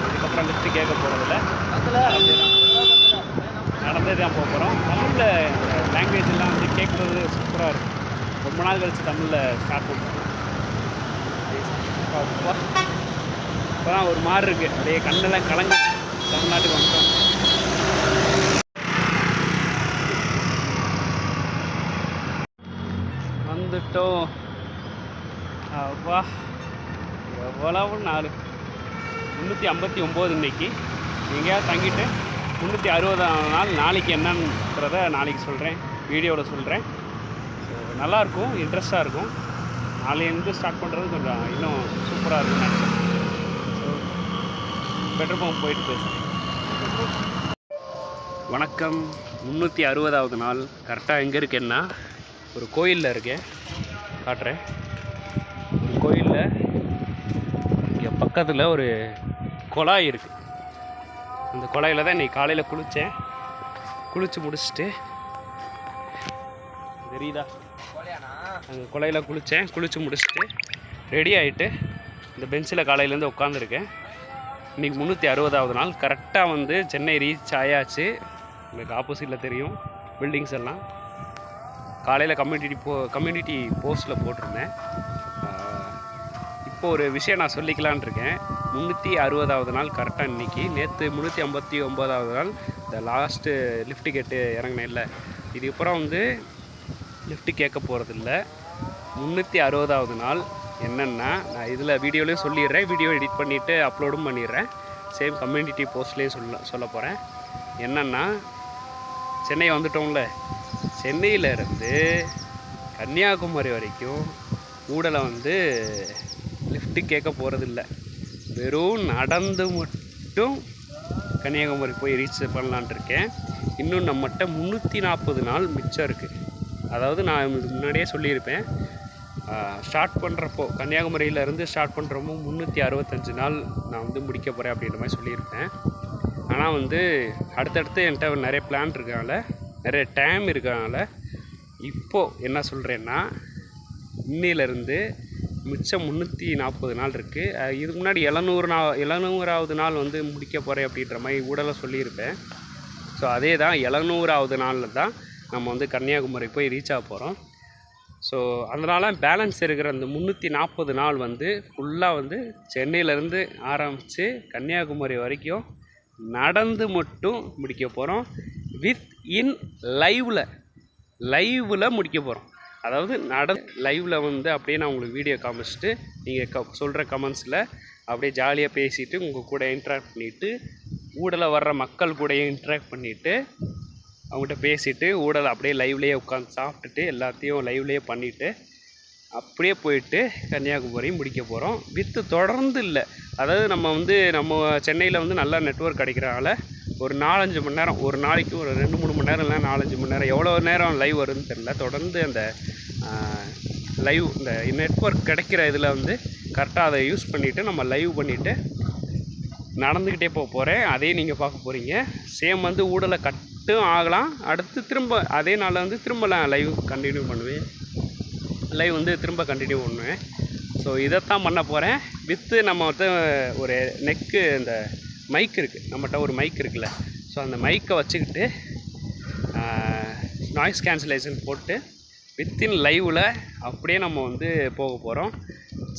Speaker 1: இதுக்கப்புறம் லிஃப்ட்டு கேட்க போகிறதில்ல. நடந்தே தான் போக போகிறோம். தமிழில் லாங்குவேஜ் எல்லாம் வந்து கேட்குறது சூப்பராக இருக்கும். ரொம்ப நாள் கழிச்சு தமிழில் ஸ்டார்ட் பண்ணுறோம். இப்போ தான் ஒரு மாதிரி இருக்குது. அப்படியே கண்ணெல்லாம் கலங்க. தமிழ்நாட்டுக்கு வந்துட்டோம். வந்துட்டோம். அப்பா எவ்வளவு நாள் 359 இன்னைக்கு. எங்கேயாவது தங்கிட்டு 360ஆம் நாள் நாளைக்கு என்னன்றத நாளைக்கு சொல்கிறேன், வீடியோவில் சொல்கிறேன். ஸோ நல்லாயிருக்கும், இன்ட்ரெஸ்ட்டாக இருக்கும். நாளையிலேருந்து ஸ்டார்ட் பண்ணுறது கொஞ்சம் இன்னும் சூப்பராக இருக்கும்னு நினைக்கிறேன். ஸோ பெட்ரோல் பம்ப் போயிட்டு பேசுகிறேன். வணக்கம். 360ஆவது நாள். கரெக்டாக எங்கே இருக்கேன்னா ஒரு கோயிலில் இருக்கேன். காட்டுறேன். ஒரு கோயிலில் இங்கே பக்கத்தில் ஒரு குழாய் இருக்குது. அந்த குழாயில் தான் இன்றைக்கி காலையில் குளித்தேன். குளித்து முடிச்சுட்டு தெரியுதா, அந்த குழாயில் குளித்தேன். குளித்து முடிச்சுட்டு ரெடி ஆகிட்டு இந்த பெஞ்சில் காலையிலேருந்து உட்காந்துருக்கேன். இன்றைக்கி 360ஆவது நாள். கரெக்டாக வந்து சென்னை ரீச் ஆயாச்சு. உங்களுக்கு ஆப்போசிட்டில் தெரியும் பில்டிங்ஸ் எல்லாம். காலையில் கம்யூனிட்டி போஸ்ட்டில் போட்டிருந்தேன். இப்போ ஒரு விஷயம் நான் சொல்லிக்கலான் இருக்கேன். 360ஆவது நாள் கரெக்டாக இன்றைக்கி. நேற்று 359ஆவது நாள் இந்த லாஸ்ட்டு லிஃப்ட்டு கேட்டு இறங்கினேன். இல்லை, இதுக்கப்புறம் வந்து லிஃப்ட்டு கேட்க போகிறதில்ல. 360ஆவது நாள் என்னென்னா நான் இதில் வீடியோலேயும் சொல்லிடுறேன். வீடியோ எடிட் பண்ணிவிட்டு அப்லோடும் பண்ணிடுறேன். சேம் கம்யூனிட்டி போஸ்ட்லேயும் சொல்ல போகிறேன். என்னென்னா, சென்னை வந்துட்டோம்ல, சென்னையிலேருந்து கன்னியாகுமரி வரைக்கும் ஊடலை வந்து லிஃப்ட்டு கேட்க போகிறதில்ல. வெறும் நடந்து மட்டும் கன்னியாகுமரி போய் ரீச் பண்ணலான் இருக்கேன். இன்னும் நம்மகிட்ட 340 நாள் மிச்சம் இருக்குது. அதாவது நான் முன்னாடியே சொல்லியிருப்பேன், ஸ்டார்ட் பண்ணுறப்போ கன்னியாகுமரியிலேருந்து ஸ்டார்ட் பண்ணுறப்போ 365 நாள் நான் வந்து முடிக்க போகிறேன் அப்படின்ற மாதிரி சொல்லியிருப்பேன். ஆனால் வந்து அடுத்தடுத்து என்கிட்ட நிறைய பிளான் இருக்கனால, நிறைய டைம் இருக்கனால இப்போது என்ன சொல்கிறேன்னா, இன்னிலேருந்து மிச்சம் 340 நாள் இருக்குது. இதுக்கு முன்னாடி 700ஆவது நாள் வந்து முடிக்க போகிறேன் அப்படின்ற மாதிரி ஊடலை சொல்லியிருப்பேன். ஸோ அதே தான் 700ஆவது நாளில் தான் நம்ம வந்து கன்னியாகுமரி போய் ரீச் ஆக போகிறோம். ஸோ அதனால் பேலன்ஸ் இருக்கிற அந்த 340 நாள் வந்து ஃபுல்லாக வந்து சென்னையிலேருந்து ஆரம்பித்து கன்னியாகுமரி வரைக்கும் நடந்து மட்டும் முடிக்க போகிறோம். வித் இன் லைவில் முடிக்க போகிறோம். அதாவது லைவில் வந்து அப்படியே நான் உங்களுக்கு வீடியோ காமிச்சிட்டு நீங்கள் சொல்கிற கமெண்ட்ஸில் அப்படியே ஜாலியாக பேசிவிட்டு உங்கள் கூட இன்ட்ராக்ட் பண்ணிவிட்டு ஊடலில் வர்ற மக்கள் கூட இன்ட்ராக்ட் பண்ணிவிட்டு அவங்ககிட்ட பேசிவிட்டு ஊடலை அப்படியே லைவ்லேயே உட்காந்து சாப்பிட்டுட்டு எல்லாத்தையும் லைவ்லேயே பண்ணிவிட்டு அப்படியே போயிட்டு கன்னியாகுமரி முடிக்க போகிறோம். வித்து தொடர்ந்து இல்லை, அதாவது நம்ம சென்னையில் வந்து நல்லா நெட்வொர்க் கிடைக்கிறனால ஒரு 4-5 மணி நேரம், ஒரு நாளைக்கு ஒரு 2-3 மணி நேரம், இல்லை 4-5 மணி நேரம், எவ்வளோ நேரம் லைவ் வருதுன்னு தெரில. தொடர்ந்து அந்த லைவ் இந்த நெட்வொர்க் கிடைக்கிற இதில் வந்து கரெக்டாக அதை யூஸ் பண்ணிவிட்டு நம்ம லைவ் பண்ணிவிட்டு நடந்துக்கிட்டே போக போகிறேன். அதே நீங்கள் பார்க்க போகிறீங்க. சேம் வந்து ஊடலை கட்டும் ஆகலாம். அடுத்து திரும்ப அதே நாளில் வந்து திரும்ப நான் லைவ் கண்டினியூ பண்ணுவேன். லைவ் வந்து திரும்ப கண்டினியூ பண்ணுவேன். ஸோ இதைத்தான் பண்ண போகிறேன். வித்து நம்ம வந்து ஒரு நெக்கு இந்த மைக் இருக்குது, நம்மகிட்ட ஒரு மைக் இருக்குல்ல, ஸோ அந்த மைக்கை வச்சுக்கிட்டு நாய்ஸ் கேன்சலேஷன் போட்டு வித்தின் லைவில் அப்படியே நம்ம வந்து போக போகிறோம்.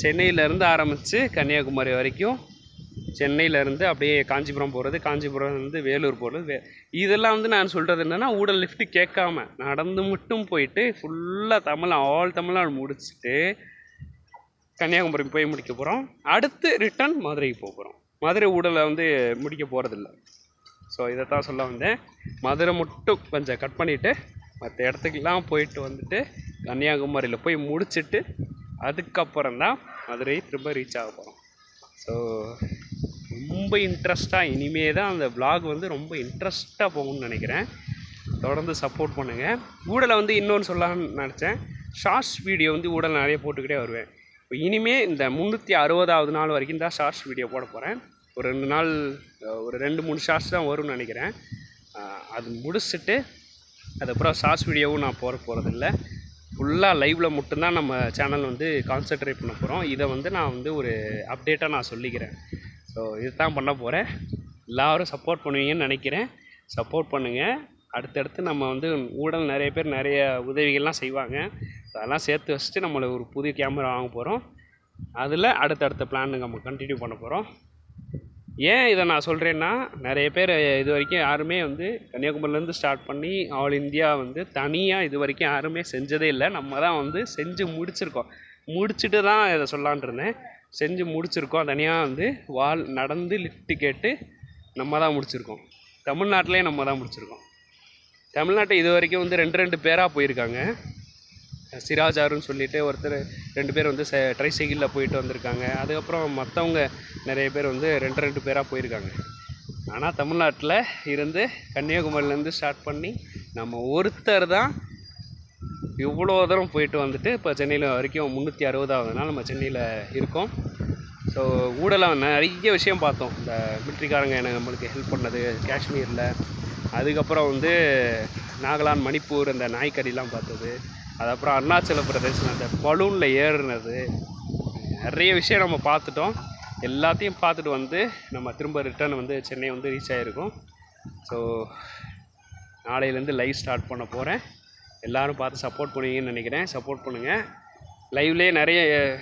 Speaker 1: சென்னையிலேருந்து ஆரம்பித்து கன்னியாகுமரி வரைக்கும், சென்னையிலேருந்து அப்படியே காஞ்சிபுரம் போகிறது, காஞ்சிபுரம்லேருந்து வேலூர் போகிறது. இதெல்லாம் வந்து நான் சொல்கிறது என்னென்னா ஊடல் லிஃப்ட்டு கேட்காம நடந்து மட்டும் போயிட்டு ஃபுல்லாக தமிழ் ஆல் தமிழ்நாடு முடிச்சுட்டு கன்னியாகுமரி போய் முடிக்க போகிறோம். அடுத்து ரிட்டன் மதுரைக்கு போக போகிறோம். மதுரை ஊடலை வந்து முடிக்க போகிறதில்ல. ஸோ இதைத்தான் சொல்ல வந்தேன். மதுரை மட்டும் கொஞ்சம் கட் பண்ணிவிட்டு மற்ற இடத்துக்கெல்லாம் போயிட்டு வந்துட்டு கன்னியாகுமரியில் போய் முடிச்சுட்டு அதுக்கப்புறம் தான் மதுரை திரும்ப ரீச் ஆக போகிறோம். ஸோ ரொம்ப இன்ட்ரெஸ்ட்டாக இனிமே தான் அந்த vlog வந்து ரொம்ப இன்ட்ரெஸ்ட்டாக போகும்னு நினைக்கிறேன். தொடர்ந்து சப்போர்ட் பண்ணுங்கள். ஊடலை வந்து இன்னொன்று சொல்லலாம்னு நினச்சேன். ஷார்ட்ஸ் வீடியோ வந்து ஊடலை நிறைய போட்டுக்கிட்டே வருவேன். இப்போ இனிமேல் இந்த 360வது நாள் வரைக்கும் தான் ஷார்ட்ஸ் வீடியோ போட போகிறேன். ஒரு 2 நாள் ஒரு 2-3 ஷார்ட்ஸ் தான் வரும்னு நினைக்கிறேன். அது முடிச்சுட்டு அதுக்கப்புறம் ஷார்ட்ஸ் வீடியோவும் நான் போகிறதில்ல. ஃபுல்லாக லைவில் மட்டும்தான் நம்ம சேனல் வந்து கான்சென்ட்ரேட் பண்ண போகிறோம். இதை வந்து நான் வந்து ஒரு அப்டேட்டாக நான் சொல்லிக்கிறேன். ஸோ இதுதான் பண்ண போகிறேன். எல்லோரும் சப்போர்ட் பண்ணுவீங்கன்னு நினைக்கிறேன். சப்போர்ட் பண்ணுங்கள். அடுத்தடுத்து நம்ம வந்து ஊடல் நிறைய பேர் நிறைய உதவிகள்லாம் செய்வாங்க. அதெல்லாம் சேர்த்து வச்சுட்டு நம்மளை ஒரு புதிய கேமரா வாங்க போகிறோம். அதில் அடுத்தடுத்த பிளான் நம்ம கண்டினியூ பண்ண போகிறோம். ஏன் இதை நான் சொல்கிறேன்னா, நிறைய பேர் இது வரைக்கும் யாருமே வந்து கன்னியாகுமரியிலேருந்து ஸ்டார்ட் பண்ணி ஆல் இந்தியா வந்து தனியாக இது வரைக்கும் யாருமே செஞ்சதே இல்லை. நம்ம தான் வந்து செஞ்சு முடிச்சிருக்கோம். முடிச்சுட்டு தான் இதை சொல்லான் இருந்தேன். செஞ்சு முடிச்சிருக்கோம். தனியாக வந்து நடந்து லிஃப்ட்டு கேட்டு நம்ம தான் முடிச்சிருக்கோம். தமிழ்நாட்டிலே நம்ம தான் முடிச்சிருக்கோம். தமிழ்நாட்டை இது வரைக்கும் வந்து 2 பேராக போயிருக்காங்க. சிராஜாருன்னு சொல்லிட்டு ஒருத்தர் 2 பேர் வந்து ட்ரை சைக்கிளில் போயிட்டு வந்திருக்காங்க. அதுக்கப்புறம் மற்றவங்க நிறைய பேர் வந்து 2 பேராக போயிருக்காங்க. ஆனால் தமிழ்நாட்டில் இருந்து கன்னியாகுமரியிலேருந்து ஸ்டார்ட் பண்ணி நம்ம ஒருத்தர் தான் இவ்வளோ தூரம் போயிட்டு வந்துட்டு இப்போ சென்னையில் வரைக்கும் 360வது நாள் நம்ம சென்னையில் இருக்கோம். ஸோ ஊடலாம் நிறைய விஷயம் பார்த்தோம். இந்த மிலிட்ரிக்காரங்க நம்மளுக்கு ஹெல்ப் பண்ணது காஷ்மீரில், அதுக்கப்புறம் வந்து நாகாலாந்து, மணிப்பூர் அந்த நாய்க்கடிலாம் பார்த்தது, அதுக்கப்புறம் அருணாச்சல பிரதேசம் அந்த பலூனில் ஏறுனது, நிறைய விஷயம் நம்ம பார்த்துட்டோம். எல்லாத்தையும் பார்த்துட்டு வந்து நம்ம திரும்ப ரிட்டர்ன் வந்து சென்னை வந்து ரீச் ஆகிருக்கோம். ஸோ நாளையிலேருந்து லைவ் ஸ்டார்ட் பண்ண போகிறேன். எல்லோரும் பார்த்து சப்போர்ட் பண்ணுவீங்கன்னு நினைக்கிறேன். சப்போர்ட் பண்ணுங்கள். லைவ்லேயே நிறைய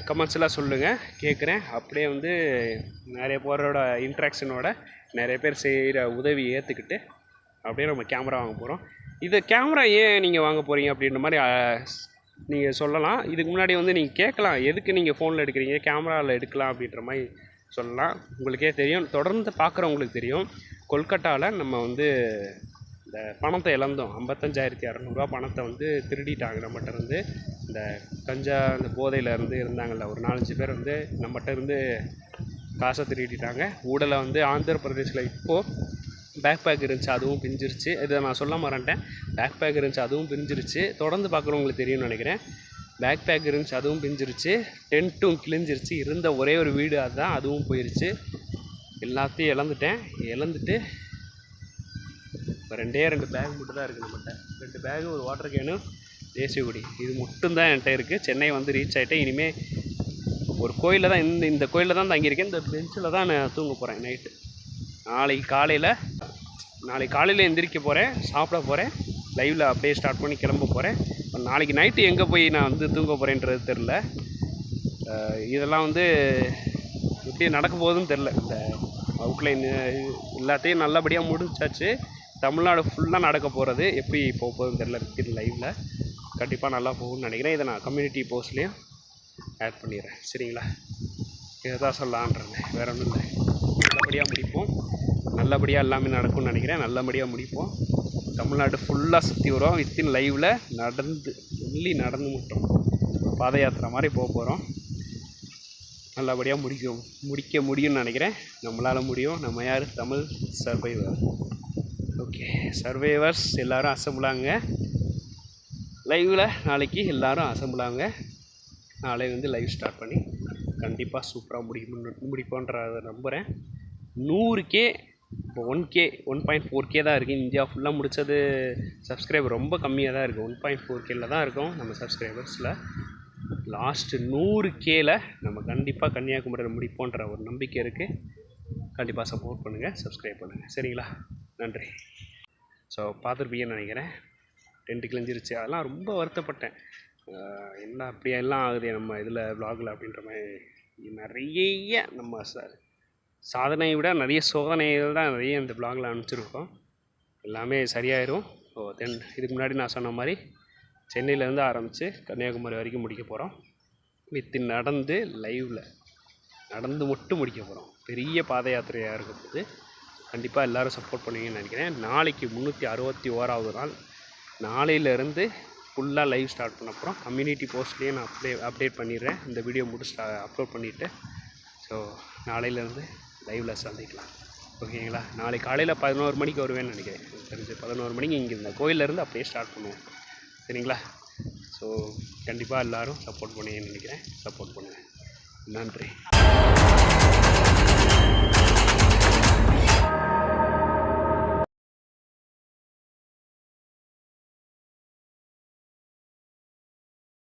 Speaker 1: கமெண்ட்ஸ்லாம் சொல்லுங்கள், கேட்குறேன். அப்படியே வந்து நிறைய பேரோட இன்ட்ராக்ஷனோட நிறைய பேர் செய்கிற உதவி ஏற்றுக்கிட்டு அப்படியே நம்ம கேமரா வாங்க போகிறோம். இது கேமரா ஏன் நீங்கள் வாங்க போகிறீங்க அப்படின்ற மாதிரி நீங்கள் சொல்லலாம். இதுக்கு முன்னாடி வந்து நீங்கள் கேட்கலாம், எதுக்கு நீங்கள் ஃபோனில் எடுக்கிறீங்க, கேமராவில் எடுக்கலாம் அப்படின்ற மாதிரி சொல்லலாம். உங்களுக்கே தெரியும், தொடர்ந்து பார்க்குறவங்களுக்கு தெரியும். கொல்கட்டாவில் நம்ம வந்து இந்த பணத்தை இழந்தோம். 55,200 பணத்தை வந்து திருடிட்டாங்க நம்மகிட்ட இருந்து. இந்த கஞ்சா இந்த போதையிலேருந்து இருந்தாங்கள்ல ஒரு 4-5 பேர் வந்து நம்மகிட்ட இருந்து காசை திருடிட்டாங்க. ஊடலை வந்து ஆந்திர பிரதேசில் இப்போது பேக் பேக் இருந்துச்சு, அதுவும் பிஞ்சிருச்சு. இதை நான் சொல்ல மறந்துட்டேன். பேக் பேக் இருந்துச்சு, அதுவும் பிஞ்சிருச்சு. தொடர்ந்து பார்க்குறவங்களுக்கு தெரியும்னு நினைக்கிறேன். பேக் பேக் இருந்துச்சு, அதுவும் பிஞ்சிருச்சு. டென்ட்டும் கிழிஞ்சிருச்சு. இருந்த ஒரே ஒரு வீடு அதுதான், அதுவும் போயிடுச்சு. எல்லாத்தையும் இழந்துட்டு இப்போ 2 பேக் மட்டும் தான் இருக்குது நம்மகிட்ட. 2 பேகு, ஒரு வாட்டர் கேனு, தேசிய கொடி, இது மட்டும்தான் என்கிட்ட இருக்குது. சென்னை வந்து ரீச் ஆகிட்டேன். இனிமேல் ஒரு கோயிலில் தான் இந்த கோயிலில் தான் தங்கியிருக்கேன். இந்த பெஞ்சில் தான் நான் தூங்க போகிறேன் நைட்டு. நாளைக்கு காலையில் எந்திரிக்க போகிறேன், சாப்பிட போகிறேன், லைவில் அப்படியே ஸ்டார்ட் பண்ணி கிளம்ப போகிறேன். நாளைக்கு நைட்டு எங்கே போய் நான் வந்து தூங்க போகிறேன்றது தெரில. இதெல்லாம் வந்து எப்படி நடக்க போகுதுன்னு தெரில. இந்த அவுட்லைன் எல்லாத்தையும் நல்லபடியாக முடிச்சாச்சு. தமிழ்நாடு ஃபுல்லாக நடக்க போகிறது எப்படி போக போகுதுன்னு தெரில. இருக்குது லைவில் கண்டிப்பாக நல்லா போகும்னு நினைக்கிறேன். இதை நான் கம்யூனிட்டி போஸ்ட்லேயும் ஆட் பண்ணிடுறேன். சரிங்களா? இதை தான் சொல்லலான்றேன், வேறு ஒன்றும் இல்லை. நல்லபடியாக முடிப்போம். நல்லபடியாக எல்லாமே நடக்கும்னு நினைக்கிறேன். நல்லபடியாக முடிப்போம். தமிழ்நாடு ஃபுல்லாக சுற்றி வரோம். வித்தின் லைவில் நடந்து மட்டும் பாத யாத்திரை மாதிரி போக போகிறோம். நல்லபடியாக முடிக்க முடியும்னு நினைக்கிறேன். நம்மளால் முடியும். நம்ம யார்? தமிழ் சர்வைவர். ஓகே, சர்வைவர்ஸ் எல்லோரும் அசம்பிளாங்க லைவில். நாளைக்கு எல்லோரும் அசம்பிளாங்க. நாளை வந்து லைவ் ஸ்டார்ட் பண்ணி கண்டிப்பாக சூப்பராக முடிப்போன்றதை நம்புகிறேன். 100K இப்போ 1K 1.4K தான் இருக்குது. இந்தியா ஃபுல்லாக முடித்தது சப்ஸ்கிரைபர் ரொம்ப கம்மியாக தான் இருக்குது. 1.4Kல தான் இருக்கும் நம்ம சப்ஸ்கிரைபர்ஸில். லாஸ்ட்டு 100Kல நம்ம கண்டிப்பாக கன்னியாகுமரியில் முடிப்போன்ற ஒரு நம்பிக்கை இருக்குது. கண்டிப்பாக சப்போர்ட் பண்ணுங்கள், சப்ஸ்கிரைப் பண்ணுங்கள். சரிங்களா? நன்றி. ஸோ பார்த்துருப்பீங்கன்னு நினைக்கிறேன். டென்ட்டு கிழிஞ்சிருச்சு. அதெல்லாம் ரொம்ப வருத்தப்பட்டேன். என்ன அப்படியெல்லாம் ஆகுது நம்ம இதில் வ்ளாகில் அப்படின்ற மாதிரி நிறைய நம்ம சாதனையை விட நிறைய சோதனைகள் தான் நிறைய இந்த வ்ளாகில் அனுப்பிச்சிருக்கோம். எல்லாமே சரியாயிடும். ஸோ தென் இதுக்கு முன்னாடி நான் சொன்ன மாதிரி சென்னையிலேருந்து ஆரம்பித்து கன்னியாகுமரி வரைக்கும் முடிக்க போகிறோம். வித்து நடந்து லைவில் நடந்து மட்டும் முடிக்க போகிறோம். பெரிய பாத யாத்திரையாக இருக்கிறது. கண்டிப்பாக எல்லோரும் சப்போர்ட் பண்ணுவீங்கன்னு நினைக்கிறேன். நாளைக்கு 361வது நாள். நாளையிலேருந்து ஃபுல்லாக லைவ் ஸ்டார்ட் பண்ண அப்புறம் கம்யூனிட்டி போஸ்ட்லேயே நான் அப்டேட் பண்ணிடுறேன். இந்த வீடியோ முடிச்சு அப்லோட் பண்ணிவிட்டு ஸோ நாளையிலேருந்து லைவில் சந்திக்கலாம். ஓகேங்களா? நாளைக்கு காலையில் 11 மணிக்கு வருவேன்னு நினைக்கிறேன். தெரிஞ்சு 11 மணிக்கு இங்கே இந்த கோயிலேருந்து அப்படியே ஸ்டார்ட் பண்ணுவோம். சரிங்களா? ஸோ கண்டிப்பாக எல்லோரும் சப்போர்ட் பண்ணுவீங்கன்னு நினைக்கிறேன். சப்போர்ட் பண்ணுங்கள். நன்றி.